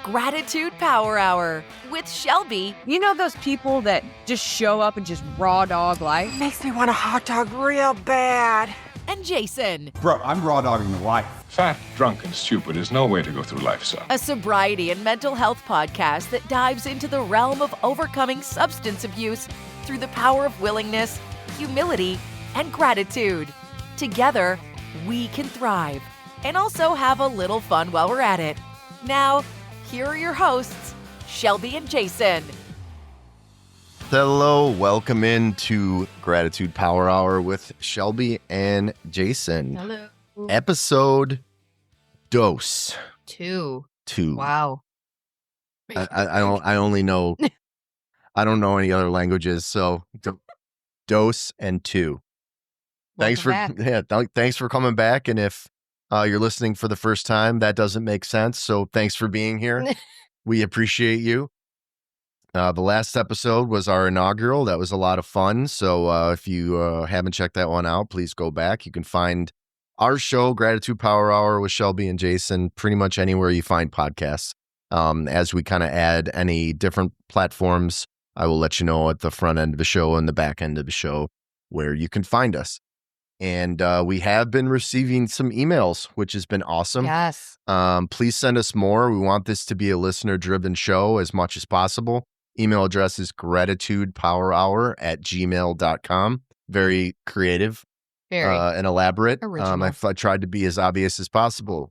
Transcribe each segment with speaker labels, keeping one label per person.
Speaker 1: Gratitude Power Hour with Shelby.
Speaker 2: You know those people that just show up and just raw dog life?
Speaker 3: Makes me want a hot dog real bad.
Speaker 1: And Jason.
Speaker 4: Bro, I'm raw dogging the life.
Speaker 5: Fat, drunk, and stupid is no way to go through life, son.
Speaker 1: A sobriety and mental health podcast that dives into the realm of overcoming substance abuse through the power of willingness, humility, and gratitude. Together, we can thrive and also have a little fun while we're at it. Now, here are your hosts, Shelby and Jason.
Speaker 6: Hello, welcome into Gratitude Power Hour with Shelby and Jason.
Speaker 7: Hello.
Speaker 6: Episode Dose.
Speaker 7: Two.
Speaker 6: Wow. I only know, I don't know any other languages, so Dose and two. Thanks for coming back. And if you're listening for the first time, that doesn't make sense. So thanks for being here. We appreciate you. The last episode was our inaugural. That was a lot of fun. So if you haven't checked that one out, please go back. You can find our show, Gratitude Power Hour with Shelby and Jason, pretty much anywhere you find podcasts. As we kind of add any different platforms, I will let you know at the front end of the show and the back end of the show where you can find us. And we have been receiving some emails, which has been awesome.
Speaker 7: Yes.
Speaker 6: Please send us more. We want this to be a listener-driven show as much as possible. Email address is gratitudepowerhour@gmail.com. Very creative and elaborate. I tried to be as obvious as possible.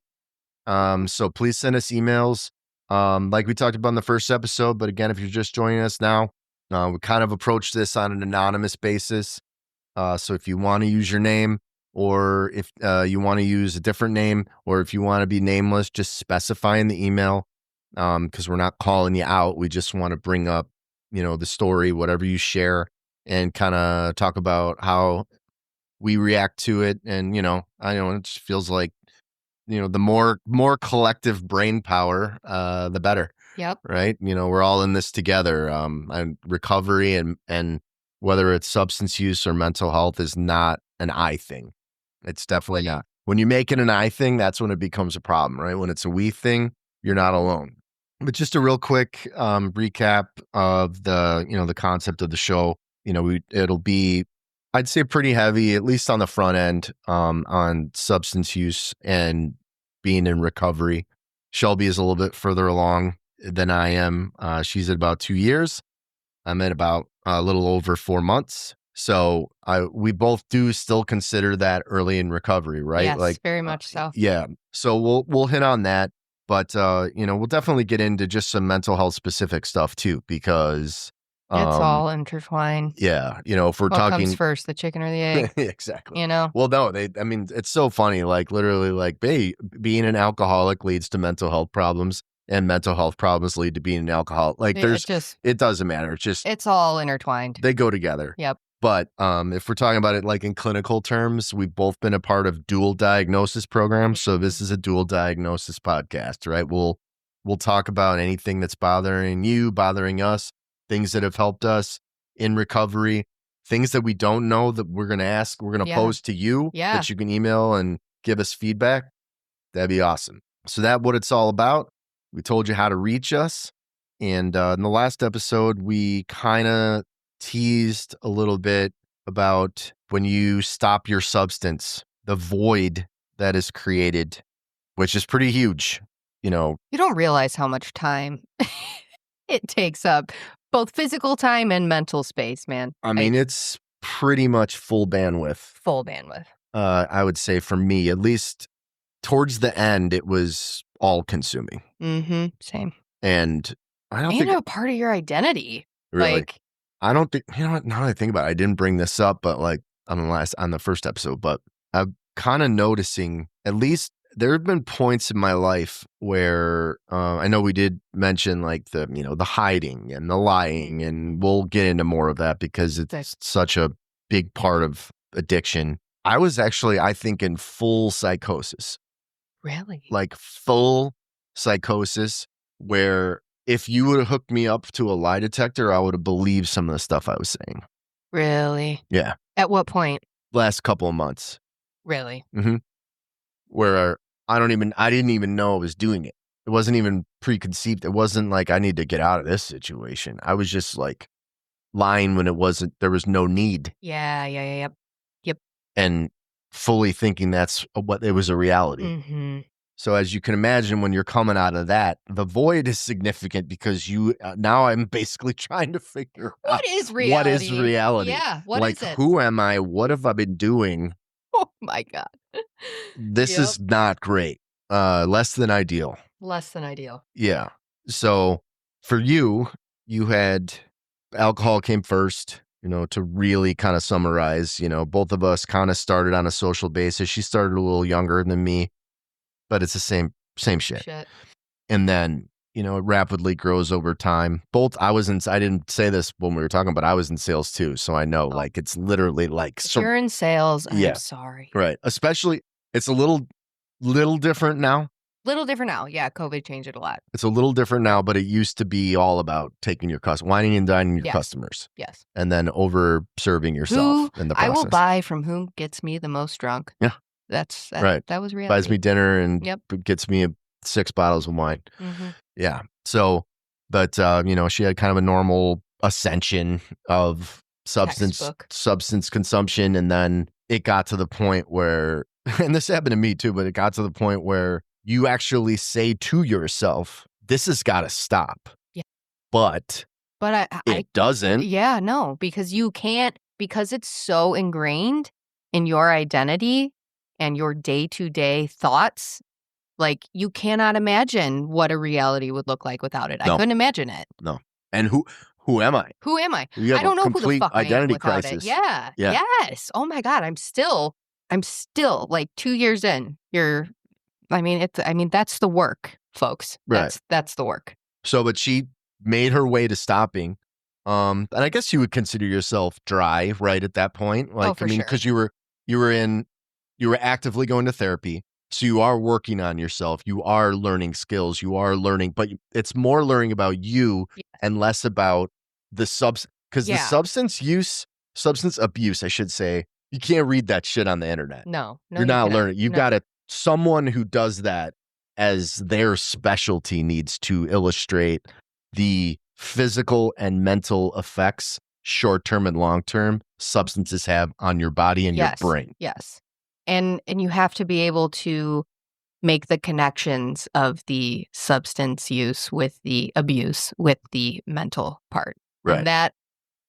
Speaker 6: So please send us emails like we talked about in the first episode. But again, if you're just joining us now, we kind of approach this on an anonymous basis. So if you want to use your name, or if you want to use a different name, or if you want to be nameless, just specify in the email, because we're not calling you out. We just want to bring up, the story, whatever you share, and kind of talk about how we react to it. And, I know it just feels like, the more collective brain power, the better.
Speaker 7: Yep.
Speaker 6: Right. We're all in this together. And recovery and whether it's substance use or mental health is not an I thing. It's definitely not. When you make it an I thing, that's when it becomes a problem, right? When it's a we thing, you're not alone. But just a real quick recap of the concept of the show. It'll be, I'd say, pretty heavy, at least on the front end, on substance use and being in recovery. Shelby is a little bit further along than I am. She's at about 2 years. I'm at about a little over 4 months. So we both do still consider that early in recovery, right?
Speaker 7: Yes, very much so.
Speaker 6: Yeah. So we'll hit on that, but we'll definitely get into just some mental health specific stuff too, because
Speaker 7: it's all intertwined.
Speaker 6: Yeah. If we're
Speaker 7: what
Speaker 6: talking
Speaker 7: comes first, the chicken or the egg?
Speaker 6: Exactly. Well, no, it's so funny. Like literally, like being an alcoholic leads to mental health problems. And mental health problems lead to being an alcoholic. Like it doesn't matter. It's
Speaker 7: all intertwined.
Speaker 6: They go together.
Speaker 7: Yep.
Speaker 6: But if we're talking about it like in clinical terms, we've both been a part of dual diagnosis programs. So this is a dual diagnosis podcast, right? We'll talk about anything that's bothering you, bothering us, things that have helped us in recovery, things that we don't know that we're going to ask, we're going to pose to you that you can email and give us feedback. That'd be awesome. So that's what it's all about. We told you how to reach us. And in the last episode, we kind of teased a little bit about when you stop your substance, the void that is created, which is pretty huge. You
Speaker 7: don't realize how much time it takes up, both physical time and mental space, man.
Speaker 6: I mean, it's pretty much full bandwidth.
Speaker 7: Full bandwidth.
Speaker 6: I would say for me, at least towards the end, it was all consuming.
Speaker 7: Mm-hmm. Same.
Speaker 6: And I don't think
Speaker 7: a part of your identity.
Speaker 6: Really. I don't think, now that I think about it, I didn't bring this up, but like on the first episode, but I'm kind of noticing, at least there have been points in my life where I know we did mention like the hiding and the lying, and we'll get into more of that because it's such a big part of addiction. I was actually, I think, in full psychosis.
Speaker 7: Really?
Speaker 6: Like full psychosis, where if you would have hooked me up to a lie detector, I would have believed some of the stuff I was saying.
Speaker 7: Really?
Speaker 6: Yeah.
Speaker 7: At what point?
Speaker 6: Last couple of months.
Speaker 7: Really?
Speaker 6: Mm-hmm. Where I didn't even know I was doing it. It wasn't even preconceived. It wasn't like I need to get out of this situation. I was just like lying when there was no need.
Speaker 7: Yeah. Yep.
Speaker 6: And fully thinking that's what it was a reality.
Speaker 7: Mm-hmm.
Speaker 6: So as you can imagine, when you're coming out of that, the void is significant because now I'm basically trying to figure out
Speaker 7: What is reality?
Speaker 6: What is reality?
Speaker 7: Yeah. What
Speaker 6: like,
Speaker 7: is it?
Speaker 6: Who am I? What have I been doing?
Speaker 7: Oh my God.
Speaker 6: This is not great. Less than ideal.
Speaker 7: Less than ideal.
Speaker 6: Yeah. So for you had alcohol came first, to really kind of summarize, both of us kind of started on a social basis. She started a little younger than me, but it's the same shit. And then, it rapidly grows over time. I didn't say this when we were talking, but I was in sales too. So I know it's literally like.
Speaker 7: If you're in sales, I'm sorry.
Speaker 6: Right. Especially it's a little different now.
Speaker 7: Little different now. Yeah. COVID changed it a lot.
Speaker 6: It's a little different now, but it used to be all about taking your wining and dining your customers.
Speaker 7: Yes.
Speaker 6: And then over serving yourself in the process.
Speaker 7: I will buy from whom gets me the most drunk.
Speaker 6: Yeah.
Speaker 7: That's
Speaker 6: right.
Speaker 7: That was reality.
Speaker 6: Buys me dinner and gets me 6 bottles of wine.
Speaker 7: Mm-hmm.
Speaker 6: Yeah. So, but, she had kind of a normal ascension of substance consumption. And then it got to the point where, and this happened to me too, but it got to the point where you actually say to yourself, this has got to stop.
Speaker 7: Yeah.
Speaker 6: But it doesn't.
Speaker 7: Yeah, no, because you can't, because it's so ingrained in your identity and your day-to-day thoughts. Like, you cannot imagine what a reality would look like without it.
Speaker 6: No.
Speaker 7: I couldn't imagine it.
Speaker 6: No. And who am I?
Speaker 7: Who am I?
Speaker 6: You have
Speaker 7: I don't know who the
Speaker 6: complete
Speaker 7: fuck
Speaker 6: identity
Speaker 7: I am without
Speaker 6: crisis.
Speaker 7: it. Yeah. Yes. Oh my God. I'm still like 2 years in. That's the work, folks. That's the work.
Speaker 6: So, but she made her way to stopping. And I guess you would consider yourself dry right at that point. Like,
Speaker 7: for sure.
Speaker 6: because you were actively going to therapy. So you are working on yourself. You are learning skills. You are learning, but it's more learning about you and less about the because the substance abuse, I should say, you can't read that shit on the internet.
Speaker 7: No,
Speaker 6: you're not learning. You've got someone who does that as their specialty needs to illustrate the physical and mental effects, short-term and long-term, substances have on your body and your brain.
Speaker 7: Yes. And you have to be able to make the connections of the substance use with the abuse, with the mental part.
Speaker 6: Right.
Speaker 7: And that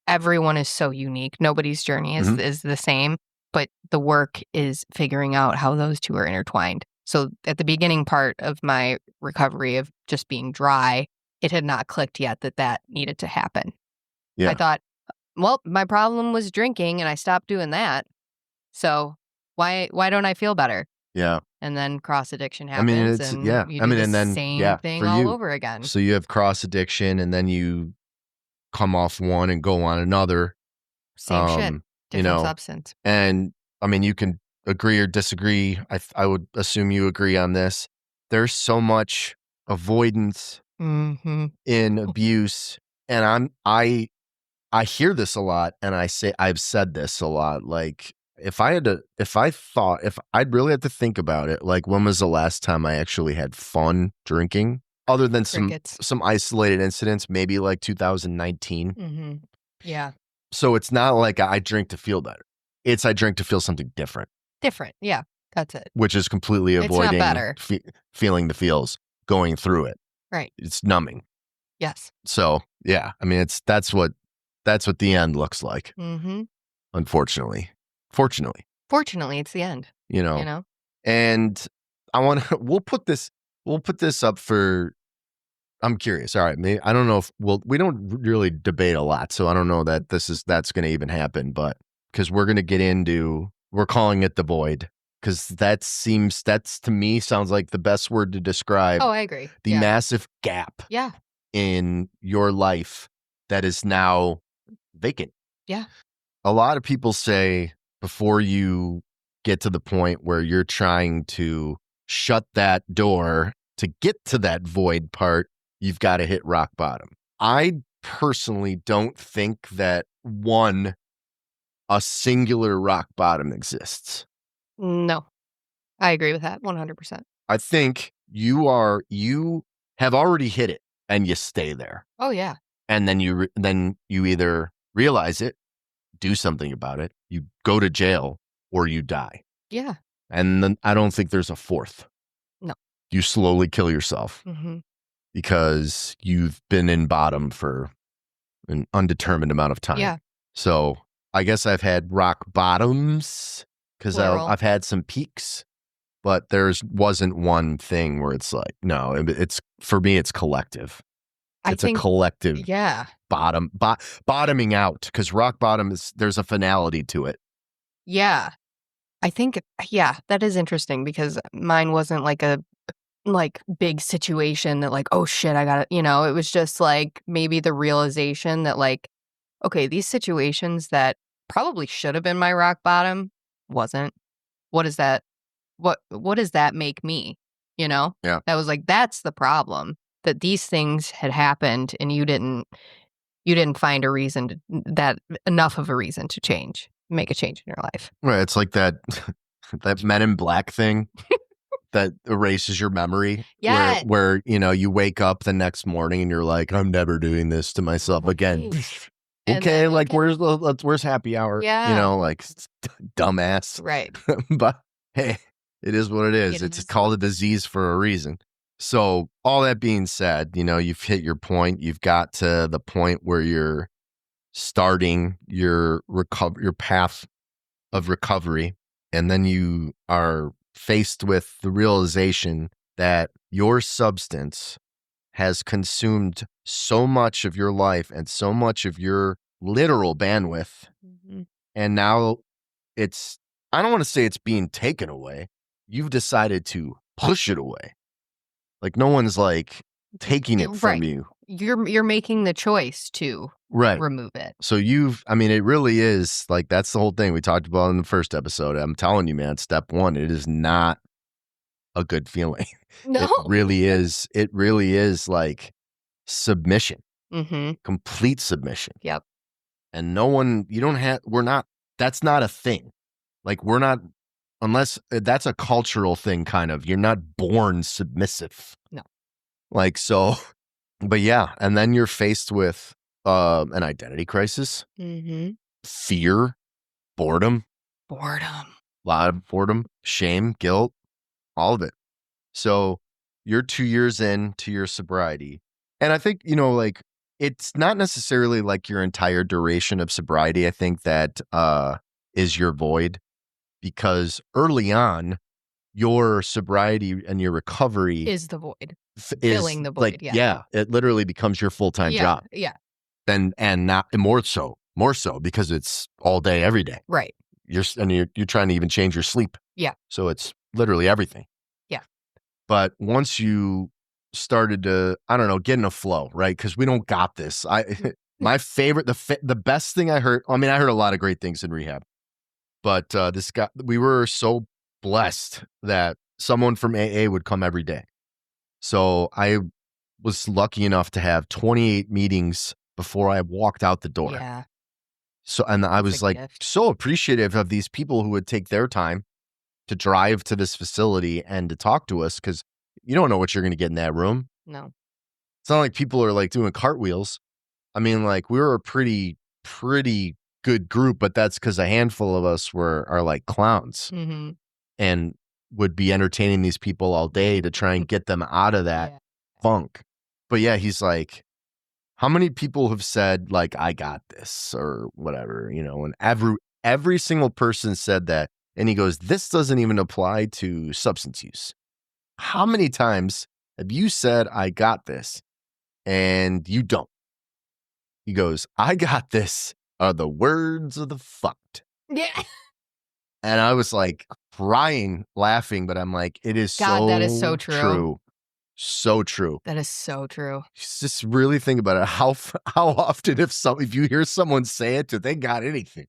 Speaker 7: everyone is so unique. Nobody's journey is the same, but the work is figuring out how those two are intertwined. So at the beginning part of my recovery of just being dry, it had not clicked yet that needed to happen.
Speaker 6: Yeah.
Speaker 7: I thought, well, my problem was drinking and I stopped doing that. So why don't I feel better?
Speaker 6: Yeah.
Speaker 7: And then cross addiction happens. Same thing
Speaker 6: for
Speaker 7: all
Speaker 6: you,
Speaker 7: over again.
Speaker 6: So you have cross addiction and then you come off one and go on another.
Speaker 7: Same shit. Different substance.
Speaker 6: And you can agree or disagree. I would assume you agree on this. There's so much avoidance in abuse. And I hear this a lot, and I've said this a lot. Like, if I'd really have to think about it, like, when was the last time I actually had fun drinking? Other than some isolated incidents, maybe like 2019.
Speaker 7: Yeah.
Speaker 6: So it's not like I drink to feel better. It's I drink to feel something different.
Speaker 7: Different. Yeah. That's it.
Speaker 6: Which is completely avoiding feeling the feels, going through it.
Speaker 7: Right.
Speaker 6: It's numbing.
Speaker 7: Yes.
Speaker 6: So yeah, that's what the end looks like. Unfortunately. Fortunately, it's
Speaker 7: the end.
Speaker 6: And we'll put this up for, I'm curious. All right. Maybe, I don't know if we don't really debate a lot. So I don't know that that's going to even happen, but because we're going to get into, we're calling it the void. Because that to me sounds like the best word to describe.
Speaker 7: Oh, I agree.
Speaker 6: The massive gap in your life that is now vacant.
Speaker 7: Yeah.
Speaker 6: A lot of people say before you get to the point where you're trying to shut that door to get to that void part, you've got to hit rock bottom. I personally don't think that a singular rock bottom exists.
Speaker 7: No, I agree with that 100%.
Speaker 6: I think you have already hit it and you stay there.
Speaker 7: Oh yeah.
Speaker 6: And then you either realize it, do something about it, you go to jail, or you die.
Speaker 7: Yeah.
Speaker 6: And then I don't think there's a fourth.
Speaker 7: No.
Speaker 6: You slowly kill yourself
Speaker 7: Mm-hmm.
Speaker 6: because you've been in bottom for an undetermined amount of time.
Speaker 7: Yeah.
Speaker 6: So I guess I've had rock bottoms because
Speaker 7: Plural.
Speaker 6: I've had some peaks, but wasn't one thing where it's like, no, it's for me, it's collective. It's a collective
Speaker 7: Yeah.
Speaker 6: bottoming out, because rock bottom there's a finality to it.
Speaker 7: Yeah. I think, yeah, that is interesting because mine wasn't like a big situation that like, oh shit, I got it. It was just like maybe the realization that like, okay, these situations that probably should have been my rock bottom wasn't. What is that? What does that make me?
Speaker 6: Yeah.
Speaker 7: That was like, that's the problem, that these things had happened and you didn't find a reason enough of a reason to make a change in your life.
Speaker 6: Right. It's like that Men in Black thing that erases your memory.
Speaker 7: Yeah.
Speaker 6: Where you wake up the next morning and you're like, I'm never doing this to myself again. Okay, like where's happy hour?
Speaker 7: Yeah.
Speaker 6: Like dumbass.
Speaker 7: Right.
Speaker 6: But hey, it is what it is. It's called a disease for a reason. So all that being said, you've hit your point. You've got to the point where you're starting your path of recovery, and then you are faced with the realization that your substance has consumed so much of your life and so much of your literal bandwidth.
Speaker 7: Mm-hmm.
Speaker 6: And now I don't want to say it's being taken away. You've decided to push it away. Like no one's like taking it from you.
Speaker 7: You're making the choice to remove it.
Speaker 6: So it really is like, that's the whole thing we talked about in the first episode. I'm telling you, man, step one, it is not a good feeling.
Speaker 7: No.
Speaker 6: It really is like submission, complete submission.
Speaker 7: Yep.
Speaker 6: And that's not a thing. Like unless that's a cultural thing, kind of, you're not born submissive.
Speaker 7: No.
Speaker 6: Like, so, but yeah. And then you're faced with an identity crisis, fear, boredom, a lot of boredom, shame, guilt, all of it. So you're 2 years into your sobriety. And I think, like, it's not necessarily like your entire duration of sobriety. I think that is your void, because early on, your sobriety and your recovery
Speaker 7: is the void. Filling the void,
Speaker 6: like, yeah, it literally becomes your full-time job.
Speaker 7: Yeah.
Speaker 6: And not more so because it's all day, every day.
Speaker 7: Right.
Speaker 6: You're trying to even change your sleep.
Speaker 7: Yeah.
Speaker 6: So it's literally everything.
Speaker 7: Yeah.
Speaker 6: But once you started to, I don't know, get in a flow, right? Because we don't got this. My favorite, the best thing I heard, I heard a lot of great things in rehab, but this guy, we were so blessed that someone from AA would come every day. So I was lucky enough to have 28 meetings before I walked out the door.
Speaker 7: Yeah.
Speaker 6: So, and I was like so appreciative of these people who would take their time to drive to this facility and to talk to us, because you don't know what you're going to get in that room.
Speaker 7: No.
Speaker 6: It's not like people are like doing cartwheels. Like we were a pretty good group, but that's because a handful of us are like clowns and would be entertaining these people all day to try and get them out of that funk. But yeah, he's like, how many people have said like, I got this or whatever, and every single person said that. And he goes, this doesn't even apply to substance use. How many times have you said, I got this, and you don't? He goes, I got this are the words of the fucked.
Speaker 7: Yeah.
Speaker 6: And I was like crying, laughing, but I'm like, it is
Speaker 7: God, that is so true.
Speaker 6: So true.
Speaker 7: That is so true.
Speaker 6: Just really think about it. How often if you hear someone say it, do they got anything?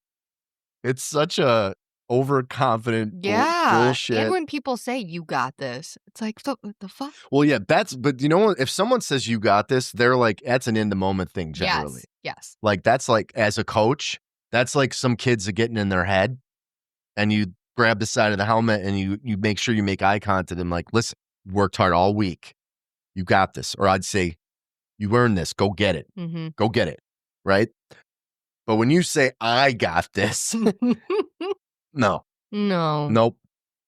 Speaker 6: It's such a overconfident bullshit.
Speaker 7: And when people say you got this, it's like, the fuck?
Speaker 6: Well, yeah, but if someone says you got this, they're like, that's an in the moment thing generally.
Speaker 7: Yes.
Speaker 6: Like that's like, as a coach, that's like some kids are getting in their head, and you grab the side of the helmet and you make sure you make eye contact and like, listen, worked hard all week. You got this. Or I'd say, you earned this. Go get it.
Speaker 7: Mm-hmm.
Speaker 6: Go get it. Right? But when you say, I got this, no.
Speaker 7: No.
Speaker 6: Nope.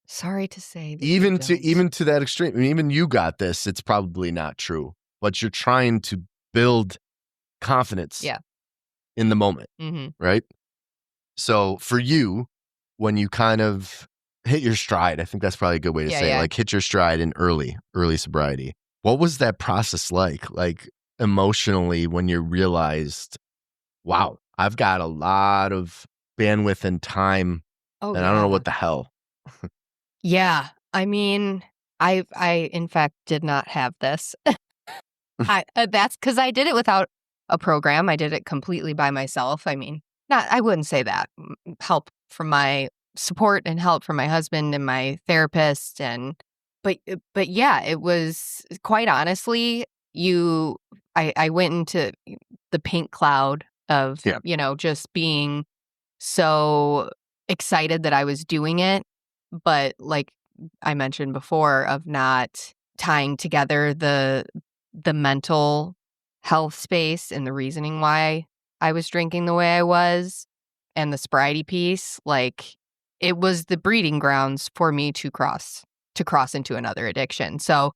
Speaker 7: Sorry to say that
Speaker 6: Even
Speaker 7: you
Speaker 6: to that extreme. I mean, even you got this, it's probably not true. But you're trying to build confidence in the moment.
Speaker 7: Mm-hmm.
Speaker 6: Right? So for you, when you kind of hit your stride, I think that's probably a good way to say it. Like hit your stride in early sobriety. What was that process like? Like emotionally when you realized, wow, I've got a lot of bandwidth and time and I don't know what the hell.
Speaker 7: Yeah. I mean, I in fact did not have this. That's because I did it without a program. I did it completely by myself. I mean, I wouldn't say that. Help from my support and help from my husband and my therapist. But yeah, it was quite honestly, I went into the pink cloud of, just being so excited that I was doing it. But like I mentioned before, of not tying together the mental health space and the reasoning why I was drinking the way I was and the sobriety piece, like it was the breeding grounds for me to cross into another addiction. So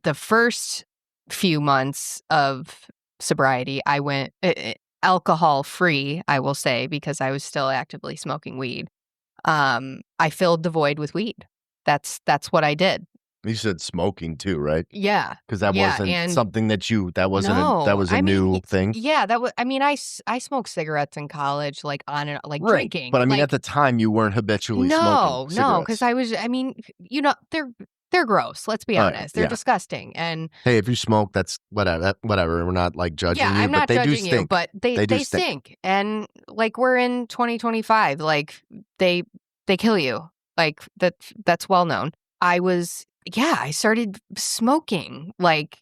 Speaker 7: the first few months of sobriety, I went alcohol free, I will say, because I was still actively smoking weed. I filled the void with weed. That's what I did.
Speaker 6: You said smoking too, right?
Speaker 7: Yeah.
Speaker 6: Because that wasn't something that was a new thing.
Speaker 7: Yeah, I smoked cigarettes in college, like on and like
Speaker 6: right.
Speaker 7: drinking.
Speaker 6: But I mean,
Speaker 7: like,
Speaker 6: at the time you weren't habitually smoking cigarettes.
Speaker 7: No, because I was, they're gross. Let's be honest. They're disgusting. And
Speaker 6: hey, if you smoke, that's whatever. We're not like judging you,
Speaker 7: I'm not
Speaker 6: but they
Speaker 7: judging
Speaker 6: do stink.
Speaker 7: you, but they stink. And like we're in 2025, like they kill you. Like that's well known. I started smoking. Like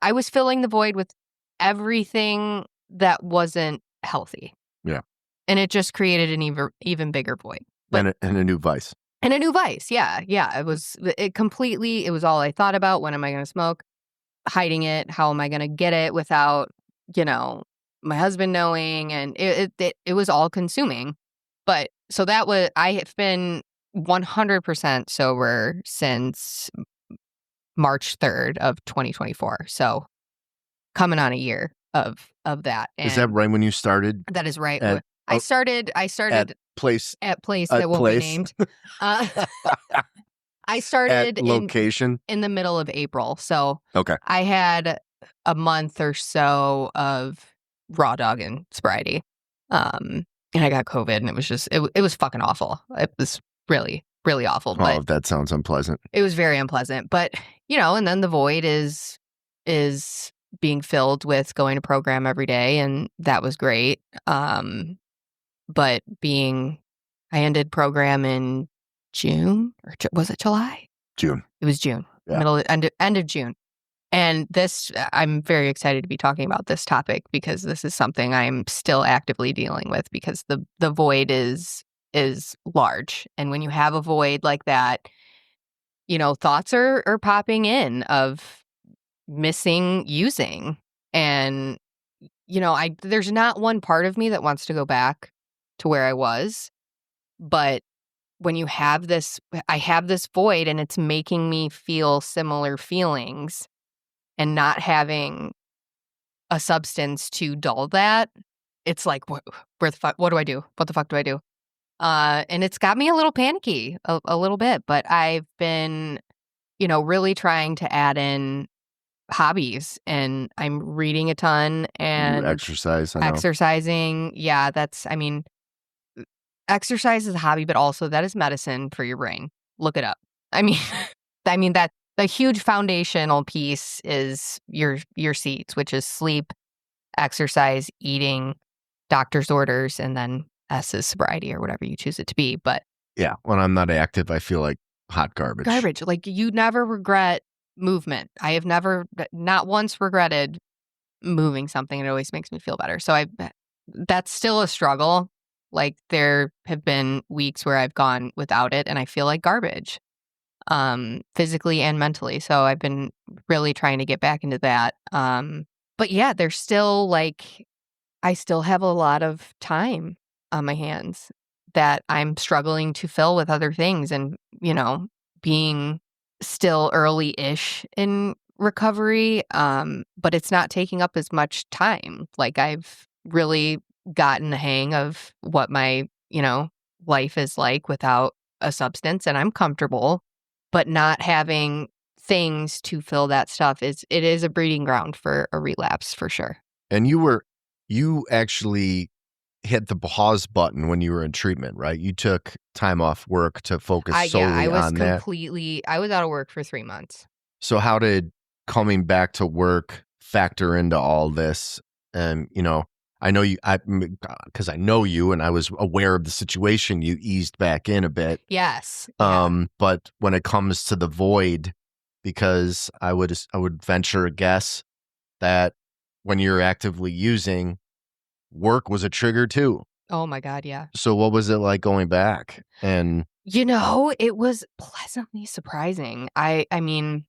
Speaker 7: I was filling the void with everything that wasn't healthy.
Speaker 6: Yeah.
Speaker 7: And it just created an even bigger void.
Speaker 6: And a new vice.
Speaker 7: And a new vice. Yeah. Yeah. It was all I thought about. When am I going to smoke? Hiding it. How am I going to get it without, my husband knowing? And it was all consuming. But so I have been 100% sober since March 3rd of 2024. So coming on a year of that. And
Speaker 6: is that right when you started?
Speaker 7: That is right. I started
Speaker 6: at place
Speaker 7: that won't be named. I started
Speaker 6: at location
Speaker 7: in the middle of April. So
Speaker 6: okay.
Speaker 7: I had a month or so of raw dogging sobriety. And I got COVID, and it was just it was fucking awful. It was really, really awful.
Speaker 6: Oh, that sounds unpleasant.
Speaker 7: It was very unpleasant. But and then the void is being filled with going to program every day, and that was great. But I ended program in June, or was it July?
Speaker 6: June.
Speaker 7: It was June.
Speaker 6: Yeah.
Speaker 7: End of June. And this, I'm very excited to be talking about this topic because this is something I'm still actively dealing with because the void is large. And when you have a void like that, thoughts are popping in of missing using. And, there's not one part of me that wants to go back to where I was. But when you have I have this void and it's making me feel similar feelings. And not having a substance to dull that, it's like, where the fuck? What do I do? What the fuck do I do? And it's got me a little panicky, a little bit. But I've been, really trying to add in hobbies, and I'm reading a ton and exercising. Yeah, exercise is a hobby, but also that is medicine for your brain. Look it up. I mean that. The huge foundational piece is your C's, which is sleep, exercise, eating, doctor's orders, and then S is sobriety or whatever you choose it to be. But
Speaker 6: yeah, when I'm not active, I feel like hot garbage.
Speaker 7: Garbage. Like you never regret movement. I have not once regretted moving something. It always makes me feel better. So that's still a struggle. Like there have been weeks where I've gone without it and I feel like garbage. physically and mentally. So I've been really trying to get back into that. But yeah, there's still I still have a lot of time on my hands that I'm struggling to fill with other things, and, being still early-ish in recovery, but it's not taking up as much time. Like, I've really gotten the hang of what my, life is like without a substance, and I'm comfortable, but not having things to fill that stuff it is a breeding ground for a relapse for sure.
Speaker 6: And you actually hit the pause button when you were in treatment, right? You took time off work to focus solely
Speaker 7: I was
Speaker 6: on that.
Speaker 7: I was out of work for 3 months.
Speaker 6: So how did coming back to work factor into all this? And, I know you, because I know you and I was aware of the situation, you eased back in a bit.
Speaker 7: Yes. Yeah.
Speaker 6: But when it comes to the void, because I would venture a guess that when you're actively using, work was a trigger too.
Speaker 7: Oh my God, yeah.
Speaker 6: So what was it like going back? And
Speaker 7: it was pleasantly surprising. I mean,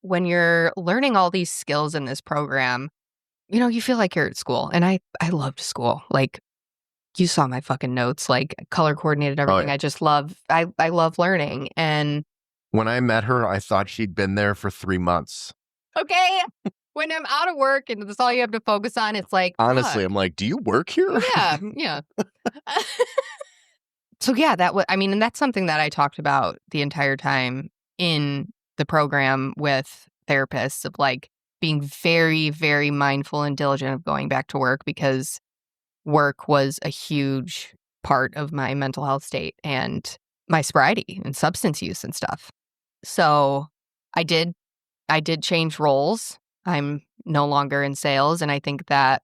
Speaker 7: when you're learning all these skills in this program, you feel like you're at school. And I loved school. Like, you saw my fucking notes, like color coordinated everything.
Speaker 6: yeah.
Speaker 7: I just love learning. And
Speaker 6: when I met her, I thought she'd been there for 3 months.
Speaker 7: okay, when I'm out of work and that's all you have to focus on, it's like,
Speaker 6: honestly,
Speaker 7: fuck.
Speaker 6: I'm like, do you work here?
Speaker 7: Yeah. So yeah, and that's something that I talked about the entire time in the program with therapists, of like being very, very mindful and diligent of going back to work, because work was a huge part of my mental health state and my sobriety and substance use and stuff. So I did change roles. I'm no longer in sales, and I think that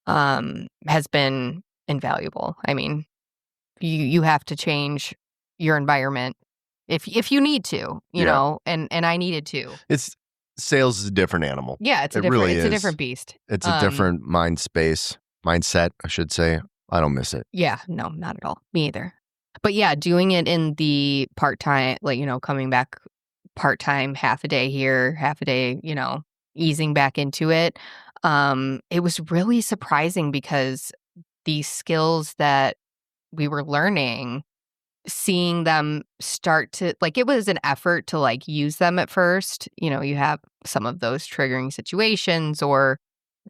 Speaker 7: has been invaluable. I mean, you have to change your environment if you need to, you know, and I needed to.
Speaker 6: Sales is a different animal.
Speaker 7: Yeah, it's a different beast.
Speaker 6: It's a different mindset, I should say. I don't miss it.
Speaker 7: Yeah, no, not at all. Me either. But yeah, doing it in the part-time, coming back part-time, half a day here, half a day, easing back into it. It was really surprising, because these skills that we were learning, seeing them start to, it was an effort to use them at first. You have some of those triggering situations or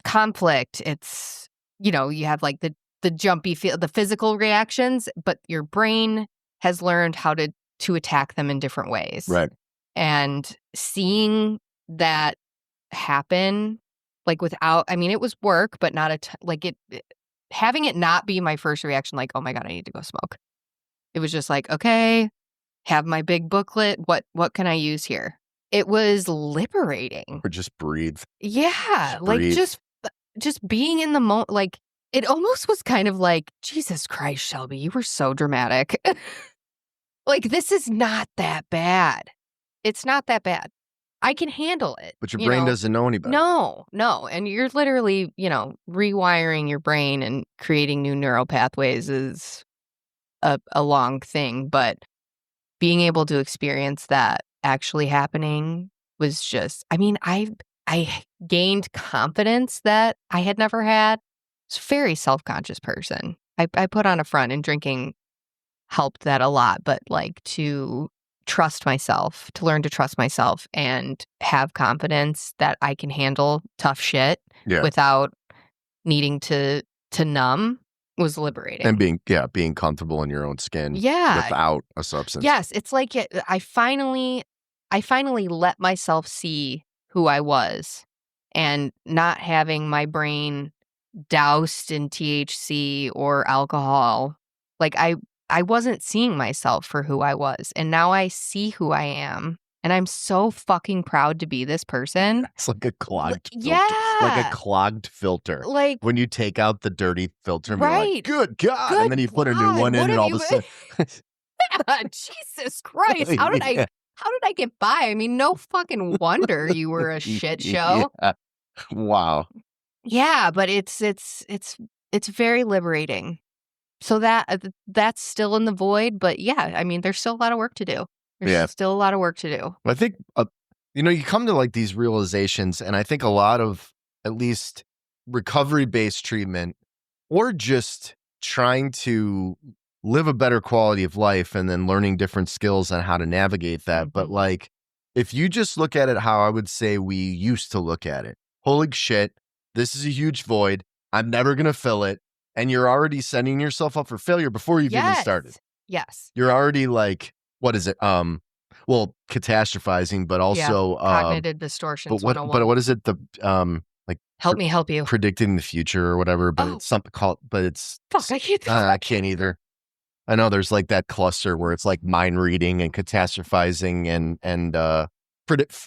Speaker 7: conflict. It's, you have the jumpy feel, the physical reactions, but your brain has learned how to attack them in different ways.
Speaker 6: Right.
Speaker 7: And seeing that happen, without, it was work, but not having it not be my first reaction, oh my God, I need to go smoke. It was just okay, have my big booklet. What can I use here? It was liberating.
Speaker 6: Or just breathe.
Speaker 7: Yeah.
Speaker 6: Breathe.
Speaker 7: Just being in the moment. It almost was kind of Jesus Christ, Shelby, you were so dramatic. This is not that bad. It's not that bad. I can handle it.
Speaker 6: But your brain doesn't know any better.
Speaker 7: No. And you're literally, rewiring your brain and creating new neural pathways is a long thing. But being able to experience that actually happening was just, I gained confidence that I had never had. I was a very self-conscious person. I put on a front, and drinking helped that a lot. But to trust myself, to learn to trust myself and have confidence that I can handle tough shit without needing to numb was liberating.
Speaker 6: And being comfortable in your own skin without a substance.
Speaker 7: Yes, it's I finally let myself see who I was, and not having my brain doused in THC or alcohol. I wasn't seeing myself for who I was, and now I see who I am, and I'm so fucking proud to be this person.
Speaker 6: It's like a clogged filter.
Speaker 7: Yeah.
Speaker 6: Like a clogged filter. When you take out the dirty filter, and you're like, good God. And then you put a new one in, and all of a sudden.
Speaker 7: Jesus Christ. How did I get by? No fucking wonder you were a shit show.
Speaker 6: Yeah. Wow.
Speaker 7: Yeah, but it's very liberating. So that's still in the void, but yeah, there's still a lot of work to do. There's still a lot of work to do.
Speaker 6: I think, you come to like these realizations, and I think a lot of at least recovery-based treatment or just trying to live a better quality of life and then learning different skills on how to navigate that. But like, if you just look at it how I would say we used to look at it, holy shit, this is a huge void. I'm never going to fill it. And you're already setting yourself up for failure before you've even started.
Speaker 7: Yes.
Speaker 6: You're already like, what is it? Well, catastrophizing, but also
Speaker 7: cognitive distortions.
Speaker 6: But what is it? The like
Speaker 7: help me help you.
Speaker 6: Predicting the future or whatever, but it's something called, but it's
Speaker 7: fuck,
Speaker 6: I can't either. I know there's like that cluster where it's like mind reading and catastrophizing and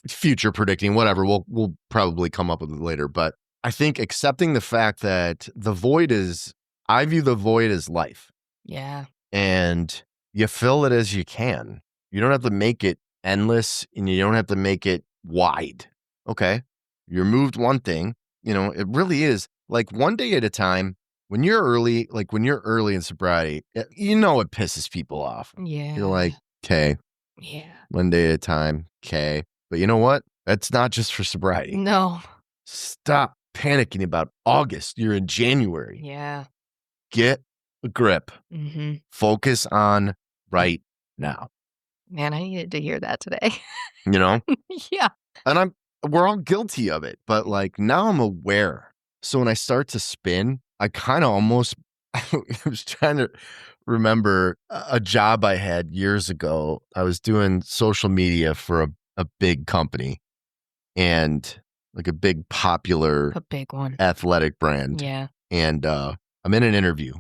Speaker 6: future predicting, whatever. We'll probably come up with it later, but I think accepting the fact that I view the void as life.
Speaker 7: Yeah.
Speaker 6: And you fill it as you can. You don't have to make it endless and you don't have to make it wide. Okay. You removed one thing, it really is like one day at a time. When you're early in sobriety, it pisses people off.
Speaker 7: Yeah.
Speaker 6: You're like, okay.
Speaker 7: Yeah.
Speaker 6: One day at a time. Okay. But you know what? That's not just for sobriety.
Speaker 7: No.
Speaker 6: Stop panicking about August. You're in January.
Speaker 7: Yeah.
Speaker 6: Get a grip.
Speaker 7: Mm-hmm.
Speaker 6: Focus on right now.
Speaker 7: Man, I needed to hear that today.
Speaker 6: Yeah.
Speaker 7: And
Speaker 6: we're all guilty of it, but like now I'm aware. So when I start to spin, I kind of almost, I was trying to remember a job I had years ago. I was doing social media for a big company and like a big popular,
Speaker 7: big one,
Speaker 6: athletic brand.
Speaker 7: Yeah.
Speaker 6: And I'm in an interview.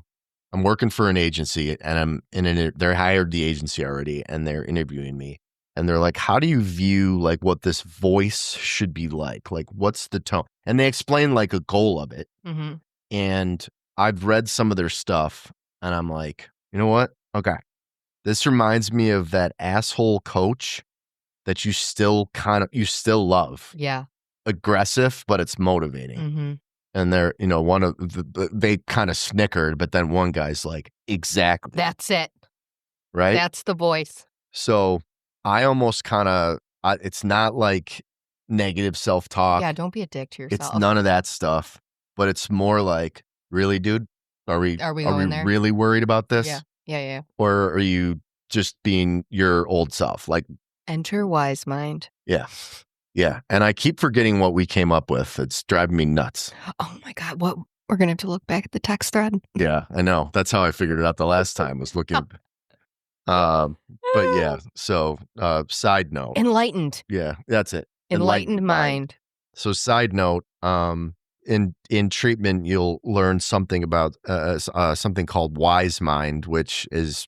Speaker 6: I'm working for an agency and they're hired the agency already and they're interviewing me. And they're like, how do you view like what this voice should be like? Like, what's the tone? And they explain like a goal of it.
Speaker 7: Mm-hmm.
Speaker 6: And I've read some of their stuff and I'm like, you know what? Okay. This reminds me of that asshole coach that you still love.
Speaker 7: Yeah.
Speaker 6: Aggressive, but it's motivating.
Speaker 7: Mm-hmm.
Speaker 6: And they're, they kind of snickered, but then one guy's like, exactly.
Speaker 7: That's it.
Speaker 6: Right?
Speaker 7: That's the voice.
Speaker 6: So I almost kind of, it's not like negative self-talk.
Speaker 7: Yeah, don't be a dick to yourself.
Speaker 6: It's none of that stuff, but it's more like, really, dude? Are we really worried about this?
Speaker 7: Yeah.
Speaker 6: Or are you just being your old self? Like,
Speaker 7: enter wise mind.
Speaker 6: Yeah. Yeah. And I keep forgetting what we came up with. It's driving me nuts.
Speaker 7: Oh my God. What? We're going to have to look back at the text thread.
Speaker 6: Yeah, I know. That's how I figured it out the last time was looking. But yeah. So side note.
Speaker 7: Enlightened.
Speaker 6: Yeah, that's it.
Speaker 7: Enlightened mind.
Speaker 6: So side note, in treatment, you'll learn something about something called wise mind, which is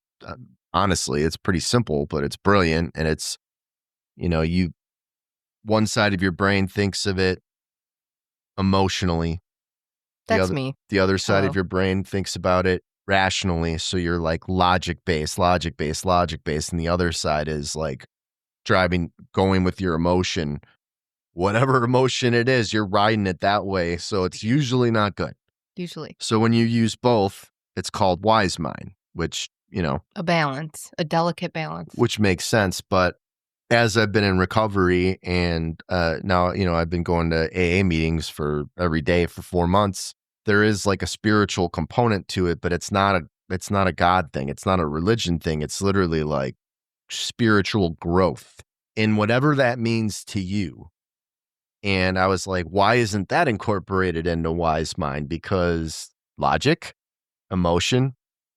Speaker 6: honestly, it's pretty simple, but it's brilliant. And it's, one side of your brain thinks of it emotionally.
Speaker 7: That's me.
Speaker 6: The other side of your brain thinks about it rationally. So you're like logic based. And the other side is like going with your emotion. Whatever emotion it is, you're riding it that way. So it's usually not good. So when you use both, it's called wise mind, which,
Speaker 7: a balance, a delicate balance.
Speaker 6: Which makes sense. But as I've been in recovery and now, I've been going to AA meetings for every day for 4 months, there is like a spiritual component to it, but it's not a God thing. It's not a religion thing. It's literally like spiritual growth in whatever that means to you. And I was like, why isn't that incorporated into wise mind? Because logic, emotion,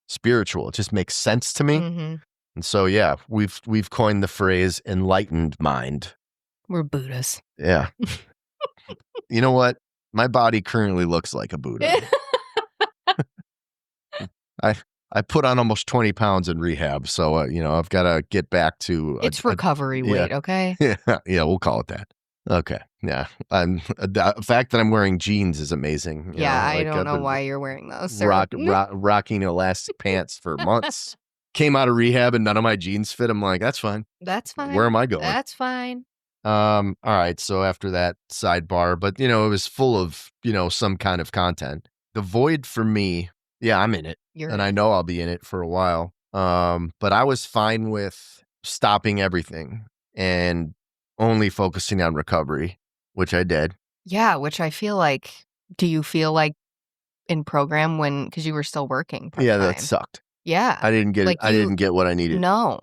Speaker 6: spiritual, it just makes sense to me.
Speaker 7: Mm-hmm.
Speaker 6: And so, yeah, we've coined the phrase enlightened mind.
Speaker 7: We're Buddhas.
Speaker 6: Yeah. You know what? My body currently looks like a Buddha. I put on almost 20 pounds in rehab. So, I've got to get back to...
Speaker 7: It's recovery weight, okay?
Speaker 6: Yeah, we'll call it that. Okay. Yeah. The fact that I'm wearing jeans is amazing.
Speaker 7: I don't know why you're wearing those.
Speaker 6: Rocking elastic pants for months. Came out of rehab and none of my jeans fit. I'm like, that's fine.
Speaker 7: That's fine.
Speaker 6: Where am I going?
Speaker 7: That's fine.
Speaker 6: All right. So after that sidebar, but it was full of, some kind of content. The void for me, yeah, I'm in it. I know I'll be in it for a while. But I was fine with stopping everything and only focusing on recovery, which I did.
Speaker 7: Yeah, which I feel like, do you feel like in program because you were still working
Speaker 6: Yeah, that
Speaker 7: part-time?
Speaker 6: sucked.
Speaker 7: Yeah.
Speaker 6: I didn't get
Speaker 7: Like
Speaker 6: I didn't get what I needed.
Speaker 7: No.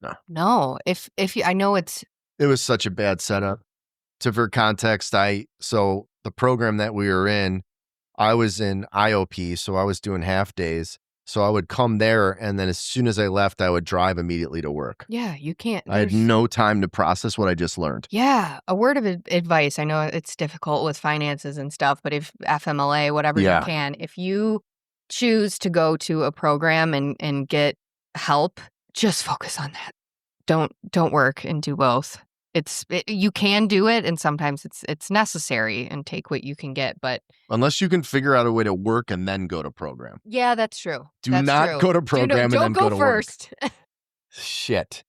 Speaker 6: No.
Speaker 7: No. If you, I know it's,
Speaker 6: It was such a bad setup. For context, so the program that we were in, I was in IOP, so I was doing half days. So I would come there, and then as soon as I left, I would drive immediately to work.
Speaker 7: yeah, you can't.
Speaker 6: I had no time to process what I just learned.
Speaker 7: Yeah, a word of advice. I know it's difficult with finances and stuff, but if FMLA, whatever you can, if you choose to go to a program and get help, just focus on that. Don't work and do both. You can do it, and sometimes it's necessary, and take what you can get. But
Speaker 6: unless you can figure out a way to work and then go to program.
Speaker 7: Yeah, that's true.
Speaker 6: Do not go to program and then go to
Speaker 7: first.
Speaker 6: work. Shit.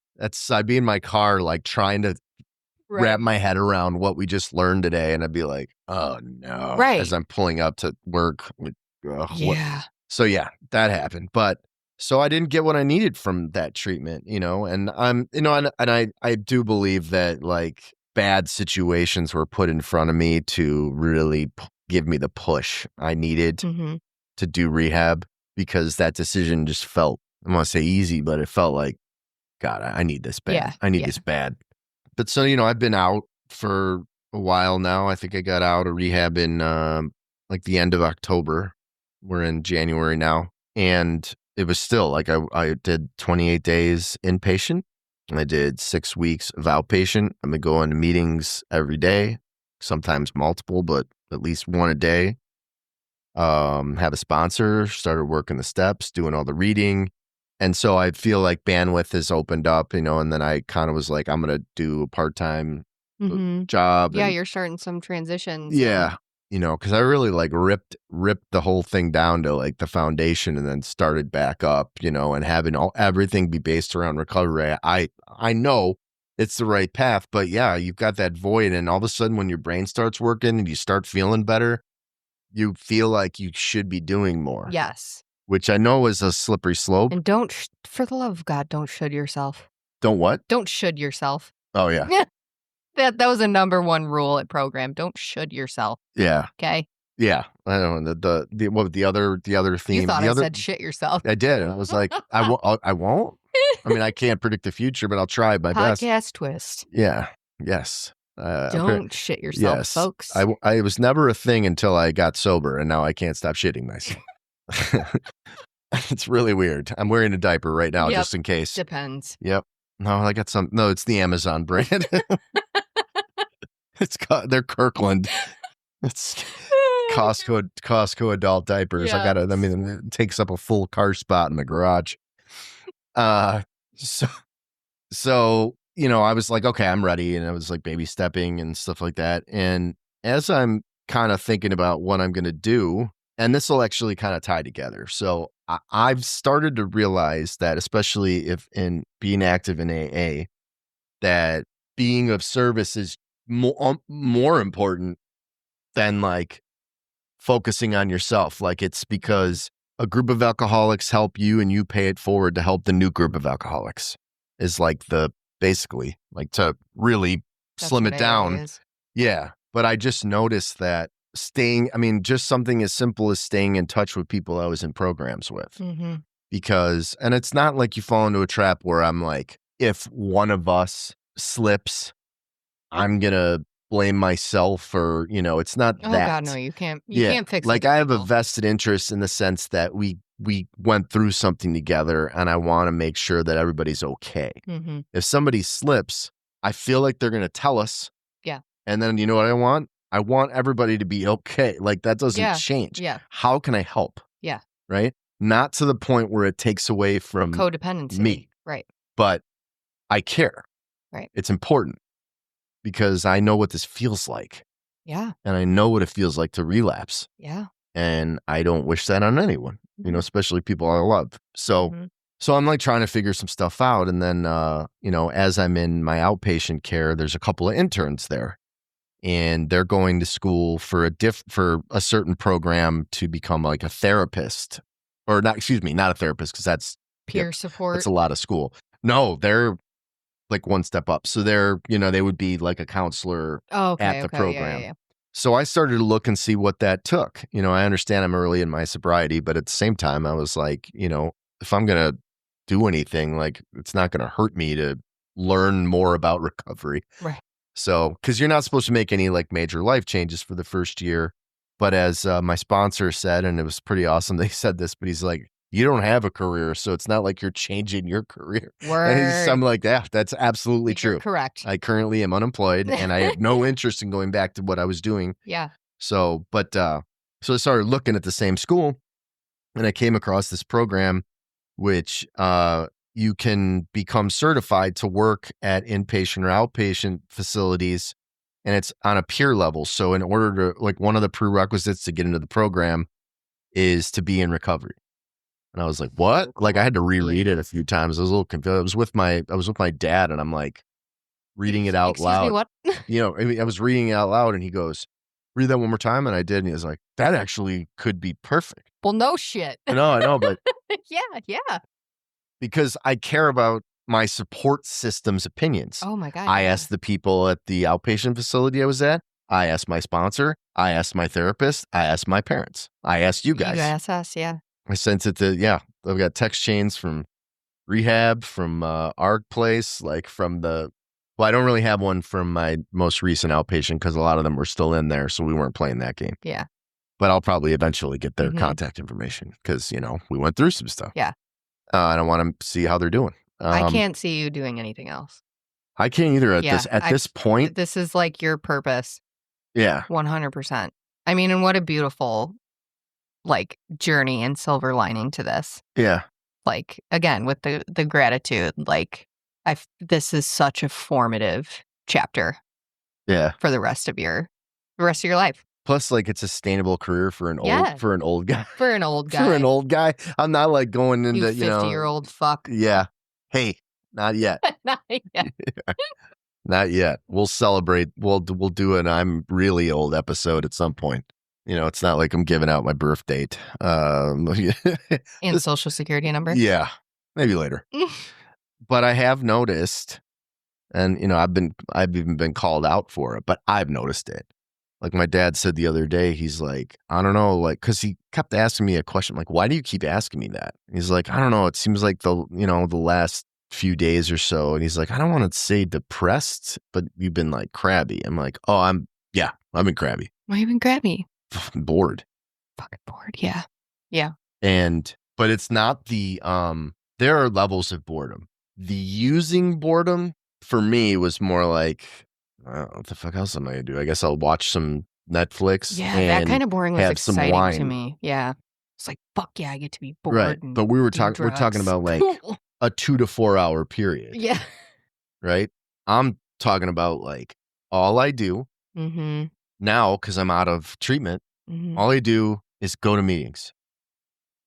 Speaker 6: I'd be in my car like trying to wrap my head around what we just learned today, and I'd be like, oh no.
Speaker 7: Right.
Speaker 6: As I'm pulling up to work.
Speaker 7: Yeah.
Speaker 6: So yeah, that happened. But so I didn't get what I needed from that treatment, and I do believe that like bad situations were put in front of me to really give me the push I needed to do rehab, because that decision just felt, I don't want to say easy, but it felt like, God, I need this bad.
Speaker 7: Yeah,
Speaker 6: I need this bad. But so, I've been out for a while now. I think I got out of rehab in like the end of October. We're in January now. And it was still like I did 28 days inpatient. I did 6 weeks of outpatient. I've been going to meetings every day, sometimes multiple, but at least one a day. Have a sponsor, started working the steps, doing all the reading. And so I feel like bandwidth has opened up, and then I kind of was like, I'm going to do a part-time job.
Speaker 7: Yeah, you're starting some transitions.
Speaker 6: Yeah. Because I really like ripped the whole thing down to like the foundation, and then started back up, and having everything be based around recovery. I know it's the right path, but yeah, you've got that void, and all of a sudden when your brain starts working and you start feeling better, you feel like you should be doing more.
Speaker 7: Yes.
Speaker 6: Which I know is a slippery slope.
Speaker 7: And don't, for the love of God, don't should yourself.
Speaker 6: Don't what?
Speaker 7: Don't should yourself.
Speaker 6: Oh yeah.
Speaker 7: That was a number one rule at program. Don't should yourself.
Speaker 6: Yeah.
Speaker 7: Okay.
Speaker 6: Yeah. I don't know the other theme.
Speaker 7: You thought I said shit yourself.
Speaker 6: I did. And I was like, I won't. I mean, I can't predict the future, but I'll try my best.
Speaker 7: Podcast twist.
Speaker 6: Yeah. Yes.
Speaker 7: Don't shit yourself, folks.
Speaker 6: I was never a thing until I got sober, and now I can't stop shitting myself. It's really weird. I'm wearing a diaper right now, just in case.
Speaker 7: Depends.
Speaker 6: Yep. No, I got some. No, it's the Amazon brand. They're Kirkland. It's Costco adult diapers.
Speaker 7: Yeah.
Speaker 6: It takes up a full car spot in the garage. So I was like, okay, I'm ready, and I was like baby stepping and stuff like that. And as I'm kind of thinking about what I'm going to do, and this will actually kind of tie together. So I've started to realize that, especially if in being active in AA, that being of service is more important than like focusing on yourself. Like, it's because a group of alcoholics help you, and you pay it forward to help the new group of alcoholics, is like basically like to really slim it down. Yeah. But I just noticed that just something as simple as staying in touch with people I was in programs with. Because, and it's not like you fall into a trap where I'm like, if one of us slips, I'm going to blame myself, or, it's not that. Oh
Speaker 7: God, no, you can't fix it.
Speaker 6: Like, I have a vested interest in the sense that we went through something together, and I want to make sure that everybody's okay. If somebody slips, I feel like they're going to tell us.
Speaker 7: Yeah.
Speaker 6: And then you know what I want? I want everybody to be okay. Like, that doesn't change.
Speaker 7: Yeah.
Speaker 6: How can I help?
Speaker 7: Yeah.
Speaker 6: Right? Not to the point where it takes away from
Speaker 7: codependency.
Speaker 6: Me.
Speaker 7: Right.
Speaker 6: But I care.
Speaker 7: Right.
Speaker 6: It's important because I know what this feels like.
Speaker 7: Yeah.
Speaker 6: And I know what it feels like to relapse.
Speaker 7: Yeah.
Speaker 6: And I don't wish that on anyone, especially people I love. So I'm like trying to figure some stuff out. And then, as I'm in my outpatient care, there's a couple of interns there, and they're going to school for a certain program to become like a therapist, or not a therapist, because that's
Speaker 7: peer support.
Speaker 6: That's a lot of school. No, they're like one step up. So they're, they would be like a counselor
Speaker 7: Oh,
Speaker 6: at
Speaker 7: okay.
Speaker 6: the
Speaker 7: Okay.
Speaker 6: program.
Speaker 7: Yeah.
Speaker 6: So I started to look and see what that took. I understand I'm early in my sobriety, but at the same time, I was like, if I'm going to do anything, like it's not going to hurt me to learn more about recovery.
Speaker 7: Right.
Speaker 6: So, because you're not supposed to make any like major life changes for the first year. But as my sponsor said, and it was pretty awesome, they said this, but he's like, you don't have a career, so it's not like you're changing your career. And I'm like, yeah, that's absolutely
Speaker 7: You're
Speaker 6: true.
Speaker 7: correct.
Speaker 6: I currently am unemployed and I have no interest in going back to what I was doing.
Speaker 7: Yeah.
Speaker 6: So, so I started looking at the same school and I came across this program, which you can become certified to work at inpatient or outpatient facilities, and it's on a peer level. So in order to, like, one of the prerequisites to get into the program is to be in recovery. And I was like, what? Like, I had to reread it a few times. I was a little confused. I was with my dad, and I'm like reading it out
Speaker 7: Excuse
Speaker 6: loud.
Speaker 7: me, what?
Speaker 6: I was reading it out loud, and he goes, read that one more time. And I did. And he was like, that actually could be perfect.
Speaker 7: Well, no shit.
Speaker 6: No, I know, but
Speaker 7: Yeah.
Speaker 6: because I care about my support system's opinions.
Speaker 7: Oh my God.
Speaker 6: I
Speaker 7: yeah.
Speaker 6: asked the people at the outpatient facility I was at. I asked my sponsor. I asked my therapist. I asked my parents. I asked you guys.
Speaker 7: You asked us, yeah.
Speaker 6: I sent it to, I've got text chains from rehab, from ARC place, like well, I don't really have one from my most recent outpatient because a lot of them were still in there. So we weren't playing that game.
Speaker 7: Yeah.
Speaker 6: But I'll probably eventually get their
Speaker 7: Mhm.
Speaker 6: contact information because, we went through some stuff.
Speaker 7: Yeah.
Speaker 6: And I want to see how they're doing.
Speaker 7: I can't see you doing anything else.
Speaker 6: I can't either at this point.
Speaker 7: This is like your purpose.
Speaker 6: Yeah.
Speaker 7: 100%. I mean, and what a beautiful like journey and silver lining to this.
Speaker 6: Yeah.
Speaker 7: Like, again, with the gratitude, like this is such a formative chapter.
Speaker 6: Yeah.
Speaker 7: For the rest of your life.
Speaker 6: Plus, like, it's a sustainable career for an old guy.
Speaker 7: For an old guy.
Speaker 6: For an old guy. I'm not like going into,
Speaker 7: you 50-year-old fuck.
Speaker 6: Yeah. Hey, not yet.
Speaker 7: Not yet.
Speaker 6: Not yet. We'll celebrate. We'll do an I'm really old episode at some point. It's not like I'm giving out my birth date.
Speaker 7: And social security number.
Speaker 6: Yeah. Maybe later. But I have noticed, and I've even been called out for it, but I've noticed it. Like my dad said the other day, he's like, I don't know, like, because he kept asking me a question, like, why do you keep asking me that? He's like, I don't know. It seems like the last few days or so. And he's like, I don't want to say depressed, but you've been like crabby. I'm like, oh, I've been crabby.
Speaker 7: Why you been crabby?
Speaker 6: Bored.
Speaker 7: Fucking bored. Yeah. Yeah.
Speaker 6: But it's not there are levels of boredom. The using boredom for me was more like, what the fuck else am I gonna do? I guess I'll watch some Netflix.
Speaker 7: Yeah,
Speaker 6: and
Speaker 7: that kind of boring was
Speaker 6: have some
Speaker 7: exciting
Speaker 6: wine.
Speaker 7: to me. Yeah. It's like, fuck yeah, I get to be bored.
Speaker 6: Right.
Speaker 7: And
Speaker 6: But we're
Speaker 7: do
Speaker 6: talking
Speaker 7: drugs.
Speaker 6: about like a 2 to 4 hour period.
Speaker 7: Yeah.
Speaker 6: Right. I'm talking about like all I do
Speaker 7: Mm-hmm.
Speaker 6: now, because I'm out of treatment,
Speaker 7: Mm-hmm.
Speaker 6: all I do is go to meetings.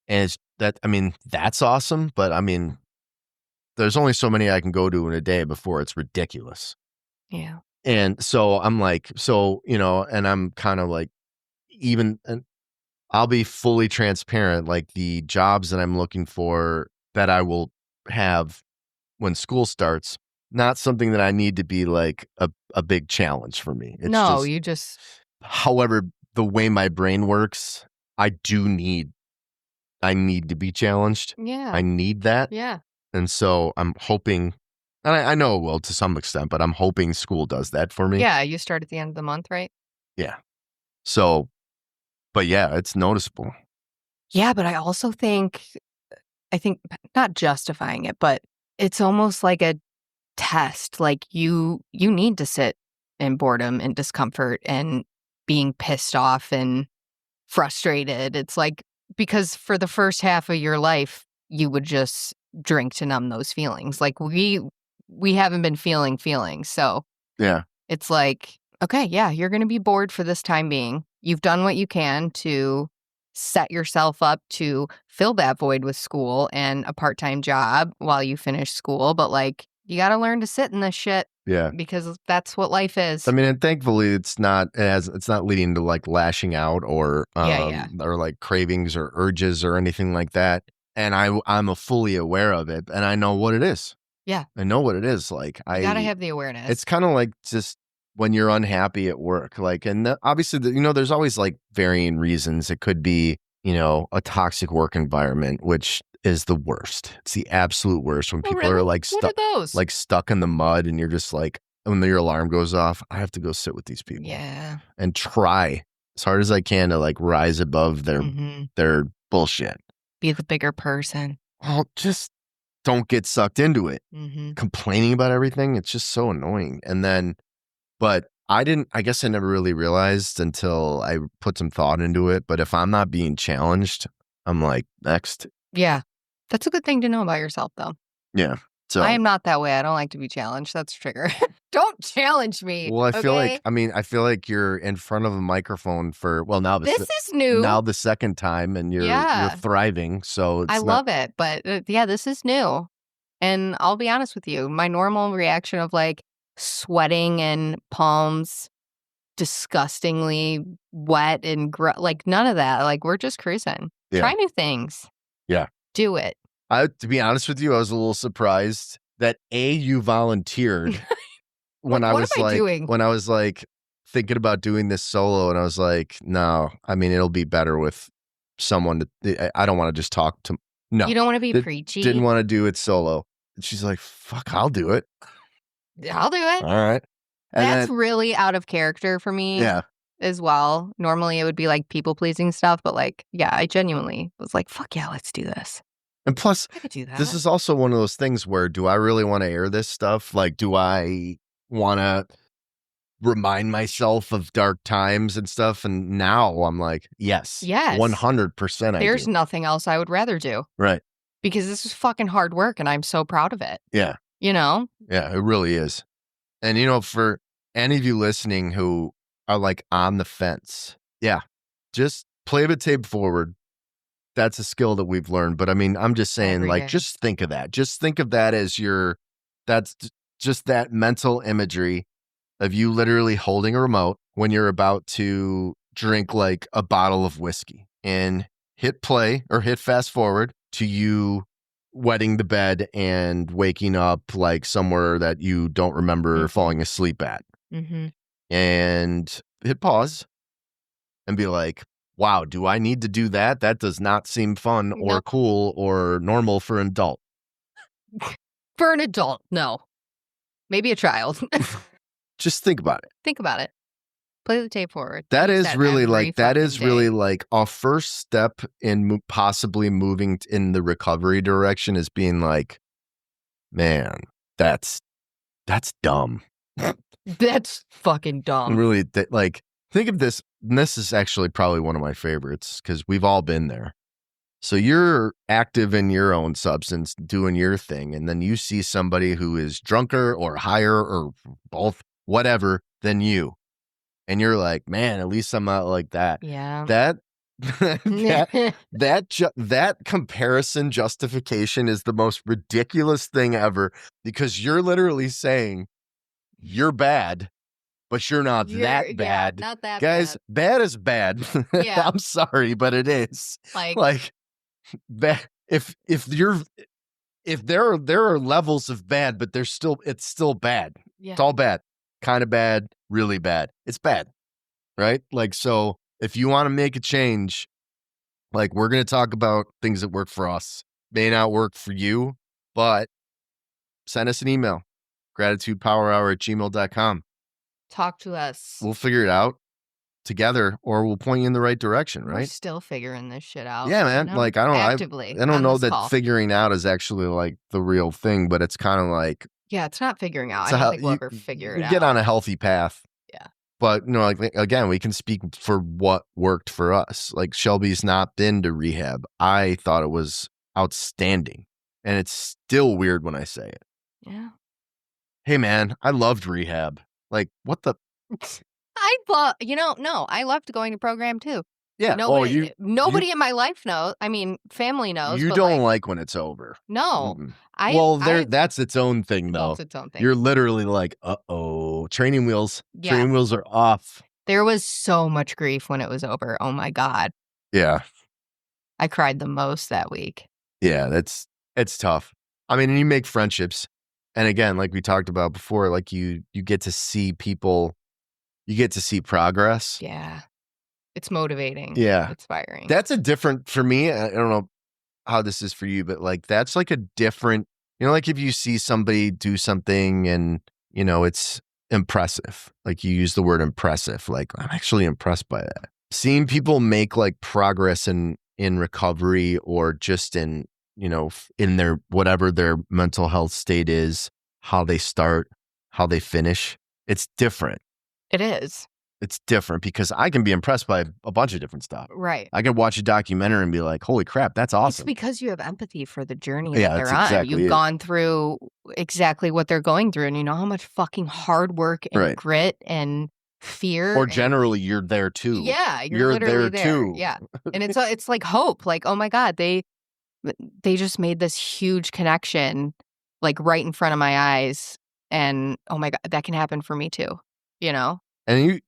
Speaker 6: And that's awesome. But I mean, there's only so many I can go to in a day before it's ridiculous.
Speaker 7: Yeah.
Speaker 6: And so I'm like, and I'm kind of like, and I'll be fully transparent. Like the jobs that I'm looking for that I will have when school starts, not something that I need to be like a big challenge for me. It's however, the way my brain works, I need to be challenged.
Speaker 7: Yeah.
Speaker 6: I need that.
Speaker 7: Yeah.
Speaker 6: And so I'm hoping, and I know it will to some extent, but I'm hoping school does that for me.
Speaker 7: Yeah. You start at the end of the month, right?
Speaker 6: Yeah. So, but yeah, it's noticeable.
Speaker 7: Yeah. But I also think not justifying it, but it's almost like a test. Like you need to sit in boredom and discomfort and being pissed off and frustrated. It's like, because for the first half of your life, you would just drink to numb those feelings. Like we haven't been feeling feelings. So
Speaker 6: yeah,
Speaker 7: it's like, okay, yeah, you're going to be bored for this time being. You've done what you can to set yourself up to fill that void with school and a part-time job while you finish school. But like, you got to learn to sit in this shit.
Speaker 6: Yeah.
Speaker 7: Because that's what life is.
Speaker 6: I mean, and thankfully it's not leading to like lashing out or or like cravings or urges or anything like that. And I'm fully aware of it and I know what it is.
Speaker 7: Yeah.
Speaker 6: I know what it is. Like
Speaker 7: You gotta have the awareness.
Speaker 6: it's kind of like just when you're unhappy at work, like, and obviously, there's always like varying reasons. It could be, a toxic work environment, which is the worst. It's the absolute worst when people are like
Speaker 7: What are those?
Speaker 6: like stuck in the mud, and you're just like, when your alarm goes off, I have to go sit with these people.
Speaker 7: Yeah.
Speaker 6: And try as hard as I can to like rise above their bullshit.
Speaker 7: Be the bigger person.
Speaker 6: Well, just don't get sucked into it.
Speaker 7: Mm-hmm.
Speaker 6: Complaining about everything, it's just so annoying. And then, but I guess I never really realized until I put some thought into it. But if I'm not being challenged, I'm like, next.
Speaker 7: Yeah. That's a good thing to know about yourself, though.
Speaker 6: Yeah. So
Speaker 7: I am not that way. I don't like to be challenged. That's a trigger. Don't challenge me.
Speaker 6: Well, I feel
Speaker 7: okay?
Speaker 6: like, I feel like you're in front of a microphone for, well, now
Speaker 7: This is new.
Speaker 6: Now the second time, and you're thriving. So it's
Speaker 7: love it. But this is new. And I'll be honest with you. My normal reaction of like sweating and palms disgustingly wet and like none of that. Like we're just cruising.
Speaker 6: Yeah.
Speaker 7: Try new things.
Speaker 6: Yeah.
Speaker 7: Do it.
Speaker 6: To be honest with you, I was a little surprised that you volunteered when I was like thinking about doing this solo, and I was like, no, I mean, it'll be better with someone. I don't want to just talk to. No,
Speaker 7: you don't want to be preachy.
Speaker 6: Didn't want to do it solo. And she's like, fuck, I'll do it.
Speaker 7: I'll do it.
Speaker 6: All right. And
Speaker 7: that's really out of character for me.
Speaker 6: Yeah.
Speaker 7: As well. Normally it would be like people pleasing stuff, but like, yeah, I genuinely was like, fuck yeah, let's do this.
Speaker 6: And plus,
Speaker 7: I could do that.
Speaker 6: This is also one of those things where, do I really want to air this stuff? Like, do I want to remind myself of dark times and stuff? And now I'm like, yes, 100%.
Speaker 7: There's nothing else I would rather do.
Speaker 6: Right.
Speaker 7: Because this is fucking hard work and I'm so proud of it.
Speaker 6: Yeah.
Speaker 7: Yeah,
Speaker 6: it really is. And, for any of you listening who are like on the fence, just play the tape forward. That's a skill that we've learned. But I mean, I'm just saying, like, just think of that. Just think of that as that's just that mental imagery of you literally holding a remote when you're about to drink like a bottle of whiskey, and hit play or hit fast forward to you wetting the bed and waking up like somewhere that you don't remember falling asleep at.
Speaker 7: Mm-hmm.
Speaker 6: And hit pause and be like, wow, do I need to do that? That does not seem fun or cool or normal for an adult.
Speaker 7: For an adult, no. Maybe a child.
Speaker 6: Just think about it.
Speaker 7: Think about it. Play the tape forward.
Speaker 6: That is really like our first step in possibly moving in the recovery direction, is being like, man, that's dumb.
Speaker 7: That's fucking dumb.
Speaker 6: Really, like, think of this. And this is actually probably one of my favorites because we've all been there. So you're active in your own substance, doing your thing, and then you see somebody who is drunker or higher or both, whatever, than you. And you're like, man, at least I'm not like that.
Speaker 7: Yeah.
Speaker 6: That comparison justification is the most ridiculous thing ever, because you're literally saying you're bad, but you're not that bad.
Speaker 7: Not that
Speaker 6: Guys, bad is bad.
Speaker 7: Yeah.
Speaker 6: I'm sorry, but it is. Like bad, if there are levels of bad, but it's still bad.
Speaker 7: Yeah.
Speaker 6: It's all bad. Kind of bad, really bad. It's bad. Right? Like, so if you want to make a change, like, we're going to talk about things that work for us. May not work for you, but send us an email, gratitudepowerhour@gmail.com.
Speaker 7: Talk to us.
Speaker 6: We'll figure it out together, or we'll point you in the right direction, right?
Speaker 7: We're still figuring this shit out.
Speaker 6: Yeah, man. Like, I don't know that
Speaker 7: call.
Speaker 6: Figuring out is actually like the real thing, but it's kind of like,
Speaker 7: yeah, it's not figuring out. I don't think we'll ever figure it out.
Speaker 6: Get on a healthy path.
Speaker 7: Yeah.
Speaker 6: But, like, again, we can speak for what worked for us. Like, Shelby's not been to rehab. I thought it was outstanding. And it's still weird when I say it.
Speaker 7: Yeah.
Speaker 6: Hey, man, I loved rehab. Like, what the?
Speaker 7: I loved going to program too.
Speaker 6: Yeah.
Speaker 7: Nobody in my life knows. I mean, family knows.
Speaker 6: You don't like when it's over.
Speaker 7: No.
Speaker 6: That's its own thing, though.
Speaker 7: That's its own thing.
Speaker 6: You're literally like, uh-oh, training wheels.
Speaker 7: Yeah.
Speaker 6: Training wheels are off.
Speaker 7: There was so much grief when it was over. Oh, my God.
Speaker 6: Yeah.
Speaker 7: I cried the most that week.
Speaker 6: Yeah, it's tough. I mean, and you make friendships. And again, like we talked about before, like you get to see people, you get to see progress.
Speaker 7: Yeah. It's motivating.
Speaker 6: Yeah.
Speaker 7: Inspiring.
Speaker 6: That's a different, for me, I don't know how this is for you, but like that's like a different, like if you see somebody do something and, it's impressive, like you use the word impressive, like I'm actually impressed by that. Seeing people make like progress in recovery or just in, in their, whatever their mental health state is, how they start, how they finish, it's different.
Speaker 7: It is.
Speaker 6: It's different because I can be impressed by a bunch of different stuff.
Speaker 7: Right.
Speaker 6: I can watch a documentary and be like, holy crap, that's awesome.
Speaker 7: It's because you have empathy for the journey
Speaker 6: Yeah,
Speaker 7: that they're
Speaker 6: that's
Speaker 7: on.
Speaker 6: exactly
Speaker 7: You've
Speaker 6: it.
Speaker 7: gone through exactly what they're going through, and you know how much fucking hard work and
Speaker 6: Right.
Speaker 7: grit and fear.
Speaker 6: Or generally, you're there too.
Speaker 7: Yeah,
Speaker 6: You're
Speaker 7: literally
Speaker 6: there too.
Speaker 7: Yeah, and it's like hope. Like, oh my God, they just made this huge connection, like right in front of my eyes, and oh my God, that can happen for me too.
Speaker 6: And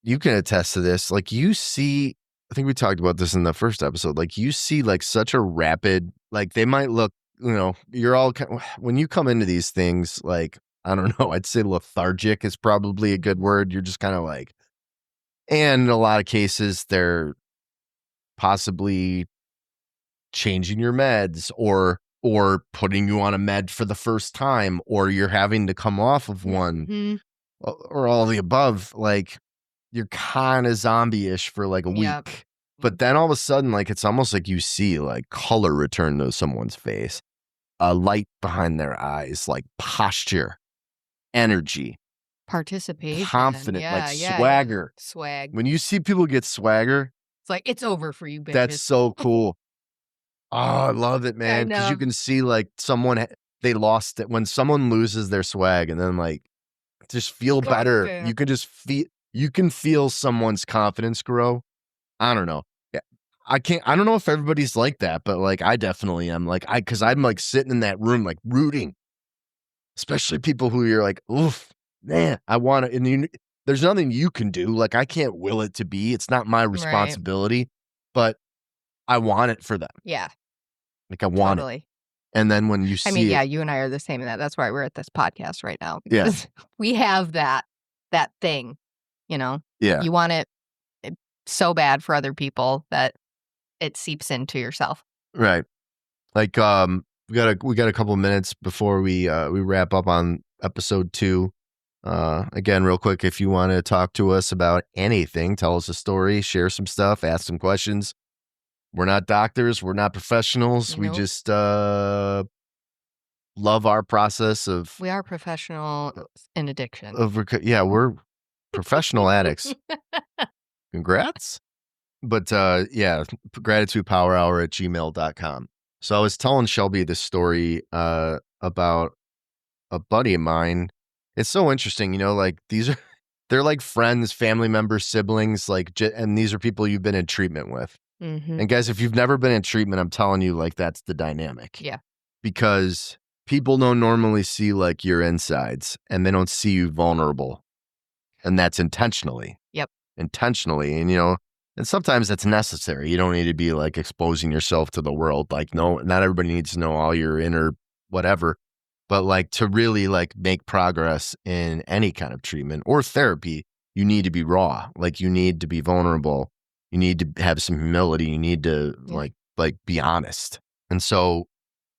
Speaker 6: you can attest to this. Like you see, I think we talked about this in the first episode. Like you see, like such a rapid. Like they might look. You're all when you come into these things. Like I don't know. I'd say lethargic is probably a good word. You're just kind of like, and in a lot of cases, they're possibly changing your meds or putting you on a med for the first time, or you're having to come off of one,
Speaker 7: Mhm.
Speaker 6: or all of the above. Like you're kind of zombie-ish for like a
Speaker 7: Yep.
Speaker 6: week. But then all of a sudden, like it's almost like you see like color return to someone's face, a light behind their eyes, like posture, energy,
Speaker 7: Participation,
Speaker 6: confident,
Speaker 7: yeah,
Speaker 6: like
Speaker 7: yeah,
Speaker 6: swagger.
Speaker 7: swag.
Speaker 6: When you see people get swagger,
Speaker 7: It's like it's over for you, bitches.
Speaker 6: that's so cool. Oh, I love it, man. Because you
Speaker 7: know.
Speaker 6: can see like someone, they lost it. When someone loses their swag and then like just feel better.
Speaker 7: Confident.
Speaker 6: You can feel someone's confidence grow. I don't know. Yeah. I don't know if everybody's like that, but like I definitely am. Like because I'm like sitting in that room, like rooting, especially people who you're like, oof, man, I want to, and there's nothing you can do. Like I can't will it to be. It's not my responsibility, but I want it for them.
Speaker 7: Yeah,
Speaker 6: Like I want it.
Speaker 7: totally.
Speaker 6: And then when you see
Speaker 7: yeah,
Speaker 6: it,
Speaker 7: you and I are the same in that. That's why we're at this podcast right now.
Speaker 6: Yeah.
Speaker 7: Because we have that thing,
Speaker 6: yeah,
Speaker 7: You want it so bad for other people that it seeps into yourself.
Speaker 6: right. Like we got a couple of minutes before we wrap up on episode 2. Again, real quick, if you want to talk to us about anything, tell us a story, share some stuff, ask some questions. We're not doctors, we're not professionals. We
Speaker 7: Nope.
Speaker 6: just love our process of
Speaker 7: We are professional in addiction.
Speaker 6: yeah, we're professional addicts. Congrats. But yeah, gratitudepowerhour@gmail.com. So I was telling Shelby this story about a buddy of mine. It's so interesting, like they're like friends, family members, siblings, like, and these are people you've been in treatment with.
Speaker 7: Mm-hmm.
Speaker 6: And guys, if you've never been in treatment, I'm telling you, like, that's the dynamic.
Speaker 7: Yeah.
Speaker 6: Because people don't normally see like your insides and they don't see you vulnerable. And that's intentionally.
Speaker 7: Yep.
Speaker 6: Intentionally. And, and sometimes that's necessary. You don't need to be like exposing yourself to the world. Like, no, not everybody needs to know all your inner whatever. But like to really like make progress in any kind of treatment or therapy, you need to be raw. Like you need to be vulnerable. You need to have some humility. You need to like be honest. And so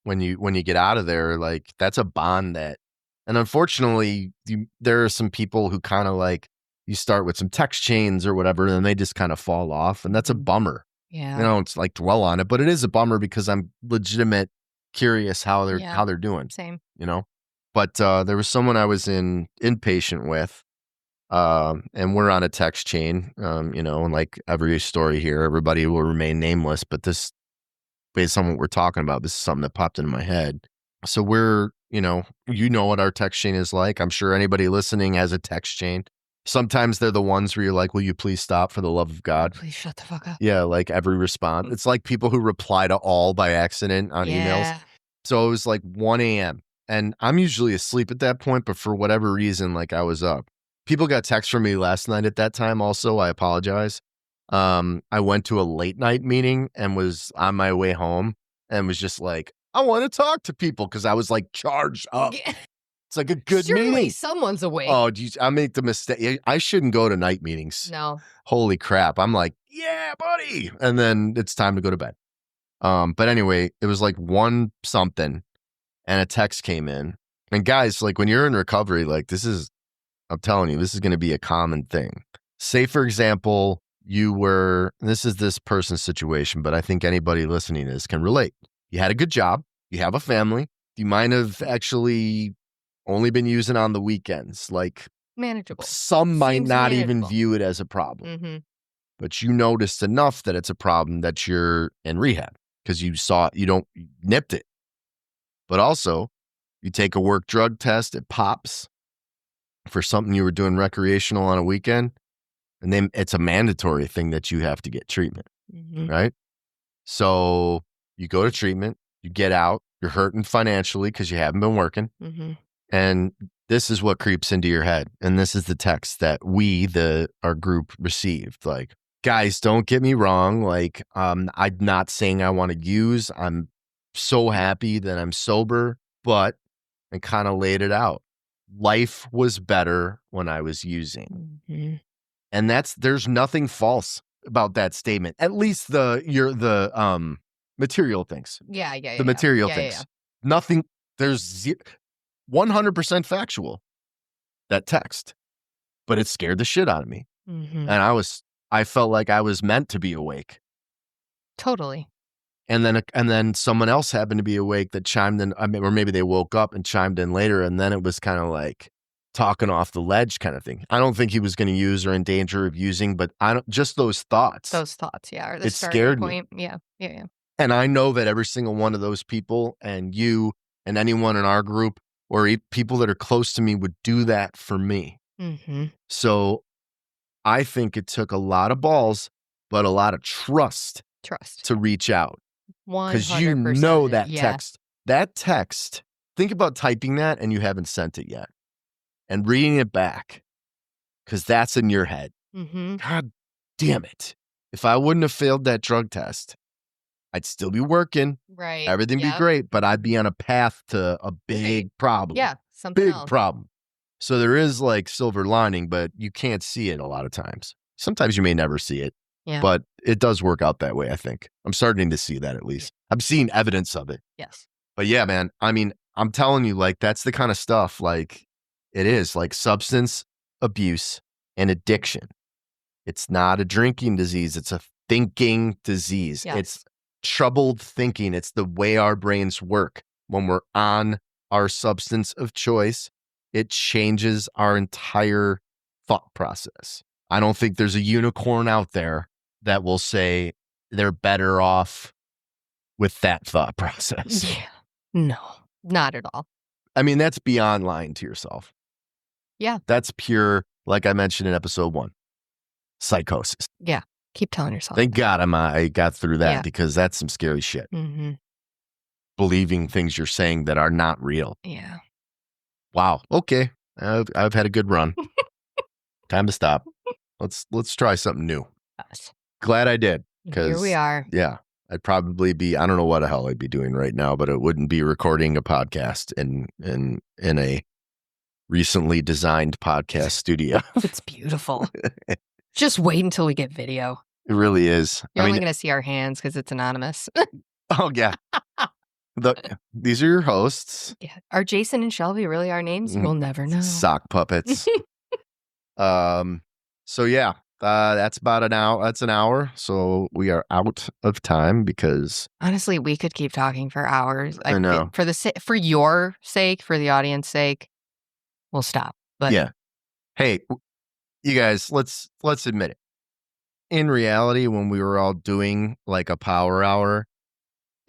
Speaker 6: when you get out of there, like that's a bond that, and unfortunately there are some people who kind of like, you start with some text chains or whatever, and they just kind of fall off. And that's a bummer.
Speaker 7: Yeah.
Speaker 6: It's like dwell on it, but it is a bummer because I'm legitimate curious how they're doing.
Speaker 7: Same.
Speaker 6: But there was someone I was inpatient with, and we're on a text chain, and like every story here, everybody will remain nameless, but this, based on what we're talking about, this is something that popped into my head. So we're, what our text chain is like. I'm sure anybody listening has a text chain. Sometimes they're the ones where you're like, will you please stop for the love of God?
Speaker 7: Please shut the fuck up.
Speaker 6: Yeah, like every response. It's like people who reply to all by accident on emails. So it was like 1 a.m. and I'm usually asleep at that point, but for whatever reason, like I was up. People got texts from me last night at that time also. I apologize. I went to a late night meeting and was on my way home and was just like, I want to talk to people because I was like charged up. It's like a good
Speaker 7: Surely
Speaker 6: meeting.
Speaker 7: someone's awake.
Speaker 6: Oh, I make the mistake. I shouldn't go to night meetings.
Speaker 7: No.
Speaker 6: Holy crap. I'm like, yeah, buddy. And then it's time to go to bed. But anyway, it was like 1 something and a text came in. And guys, like when you're in recovery, like I'm telling you, this is going to be a common thing. Say, for example, this is this person's situation, but I think anybody listening to this can relate. You had a good job. You have a family. You might have actually only been using on the weekends. Like
Speaker 7: Manageable.
Speaker 6: some might
Speaker 7: Seems
Speaker 6: not even
Speaker 7: manageable.
Speaker 6: view it as a problem.
Speaker 7: Mm-hmm.
Speaker 6: But you noticed enough that it's a problem that you're in rehab because you nipped it. But also, you take a work drug test, it pops for something you were doing recreational on a weekend, and then it's a mandatory thing that you have to get treatment, right? So you go to treatment, you get out, you're hurting financially because you haven't been working, and this is what creeps into your head, and this is the text that our group received. Like, guys, don't get me wrong. Like, I'm not saying I want to use. I'm so happy that I'm sober, but and kind of laid it out. Life was better when I was using. And there's nothing false about that statement. At least the material things.
Speaker 7: Yeah.
Speaker 6: The material
Speaker 7: Yeah,
Speaker 6: things.
Speaker 7: yeah.
Speaker 6: Nothing, there's 100% factual, that text. But it scared the shit out of me. And I felt like I was meant to be awake.
Speaker 7: Totally.
Speaker 6: And then someone else happened to be awake that chimed in, or maybe they woke up and chimed in later, and then it was kind of like talking off the ledge kind of thing. I don't think he was going to use or in danger of using, but just those thoughts.
Speaker 7: Yeah. Or the
Speaker 6: it scared
Speaker 7: point.
Speaker 6: me.
Speaker 7: Yeah.
Speaker 6: And I know that every single one of those people, and you and anyone in our group or people that are close to me, would do that for me. So I think it took a lot of balls, but a lot of trust to reach out. Because you know that text. That text, think about typing that and you haven't sent it yet. And reading it back. Because that's in your head. God damn it. If I wouldn't have failed that drug test, I'd still be working.
Speaker 7: Right.
Speaker 6: Everything be great, but I'd be on a path to a big problem.
Speaker 7: Yeah. Something
Speaker 6: big
Speaker 7: else.
Speaker 6: problem. So there is like silver lining, but you can't see it a lot of times. Sometimes you may never see it.
Speaker 7: Yeah.
Speaker 6: But it does work out that way, I think. I'm starting to see that at least. I'm seeing evidence of it.
Speaker 7: Yes.
Speaker 6: But yeah, man, I mean, I'm telling you, like, that's the kind of stuff, like, it is like substance abuse and addiction. It's not a drinking disease. It's a thinking disease.
Speaker 7: Yes.
Speaker 6: It's troubled thinking. It's the way our brains work. When we're on our substance of choice, it changes our entire thought process. I don't think there's a unicorn out there that will say they're better off with that thought process.
Speaker 7: Yeah. No, not at all.
Speaker 6: I mean, that's beyond lying to yourself.
Speaker 7: Yeah.
Speaker 6: That's pure, like I mentioned in episode 1, psychosis.
Speaker 7: Yeah. Keep telling yourself.
Speaker 6: Thank God I got through that,
Speaker 7: Yeah.
Speaker 6: because that's some scary shit. Believing things you're saying that are not real.
Speaker 7: Yeah.
Speaker 6: Wow. Okay. I've had a good run. Time to stop. Let's try something new.
Speaker 7: Yes.
Speaker 6: Glad I did.
Speaker 7: Here we are.
Speaker 6: Yeah. I'd probably be, I don't know what the hell I'd be doing right now, but it wouldn't be recording a podcast in a recently designed podcast studio.
Speaker 7: It's beautiful. Just wait until we get video.
Speaker 6: It really is.
Speaker 7: You're only going to see our hands because it's anonymous.
Speaker 6: Oh, yeah. These are your hosts.
Speaker 7: Yeah. Are Jason and Shelby really our names? We'll never know.
Speaker 6: Sock puppets. So yeah, that's about an hour. That's an hour. So we are out of time because
Speaker 7: honestly, we could keep talking for hours.
Speaker 6: I know.
Speaker 7: For your sake, for the audience sake, we'll stop. But
Speaker 6: yeah. Hey, you guys, let's admit it. In reality, when we were all doing like a power hour,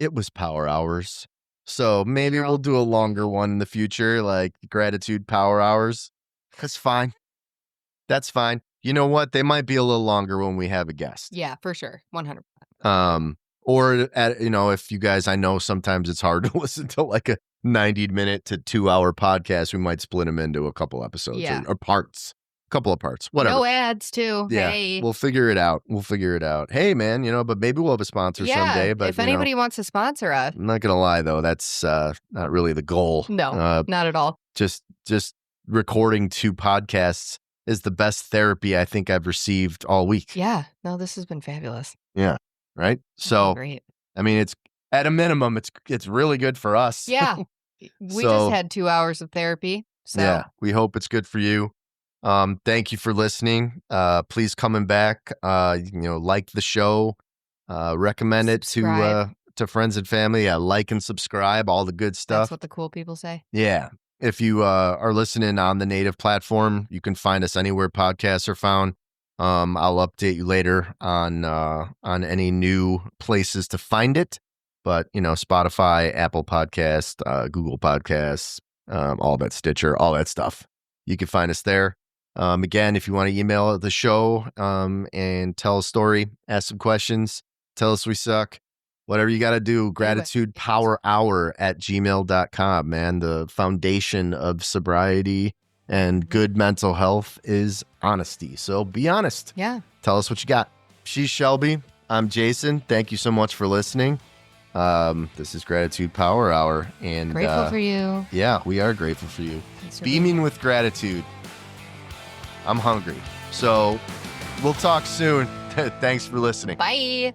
Speaker 6: it was power hours. So maybe we'll do a longer one in the future, like gratitude power hours. That's fine. That's fine. You know what? They might be a little longer when we have a guest.
Speaker 7: Yeah, for sure. 100%.
Speaker 6: Or if you guys, I know sometimes it's hard to listen to like a 90-minute to 2-hour podcast. We might split them into a couple episodes or parts. couple of parts. Whatever.
Speaker 7: No ads too.
Speaker 6: Yeah,
Speaker 7: Hey.
Speaker 6: we'll figure it out. Hey, man, but maybe we'll have a sponsor someday. But
Speaker 7: if anybody wants to sponsor us.
Speaker 6: I'm not going to lie, though. That's not really the goal.
Speaker 7: No, not at all.
Speaker 6: Just recording 2 podcasts is the best therapy I think I've received all week.
Speaker 7: Yeah. No, this has been fabulous.
Speaker 6: Yeah. Right. So,
Speaker 7: great.
Speaker 6: I mean, it's at a minimum, it's really good for us.
Speaker 7: Yeah. We just had 2 hours of therapy. So
Speaker 6: yeah, we hope it's good for you. Thank you for listening. Please coming back. Like the show, recommend it to friends and family. Yeah, like and subscribe, all the good stuff.
Speaker 7: That's what the cool people say.
Speaker 6: Yeah. If you are listening on the native platform, you can find us anywhere podcasts are found. I'll update you later on any new places to find it. But, Spotify, Apple Podcast, Google Podcasts, all that, Stitcher, all that stuff. You can find us there. Again, if you want to email the show and tell a story, ask some questions, tell us we suck, whatever you got to do, gratitudepowerhour@gmail.com, man. The foundation of sobriety and good mental health is honesty. So be honest.
Speaker 7: Yeah.
Speaker 6: Tell us what you got. She's Shelby. I'm Jason. Thank you so much for listening. This is Gratitude Power Hour. And
Speaker 7: grateful for you.
Speaker 6: Yeah, we are grateful for you. Beaming with gratitude. I'm hungry. So we'll talk soon. Thanks for listening.
Speaker 7: Bye.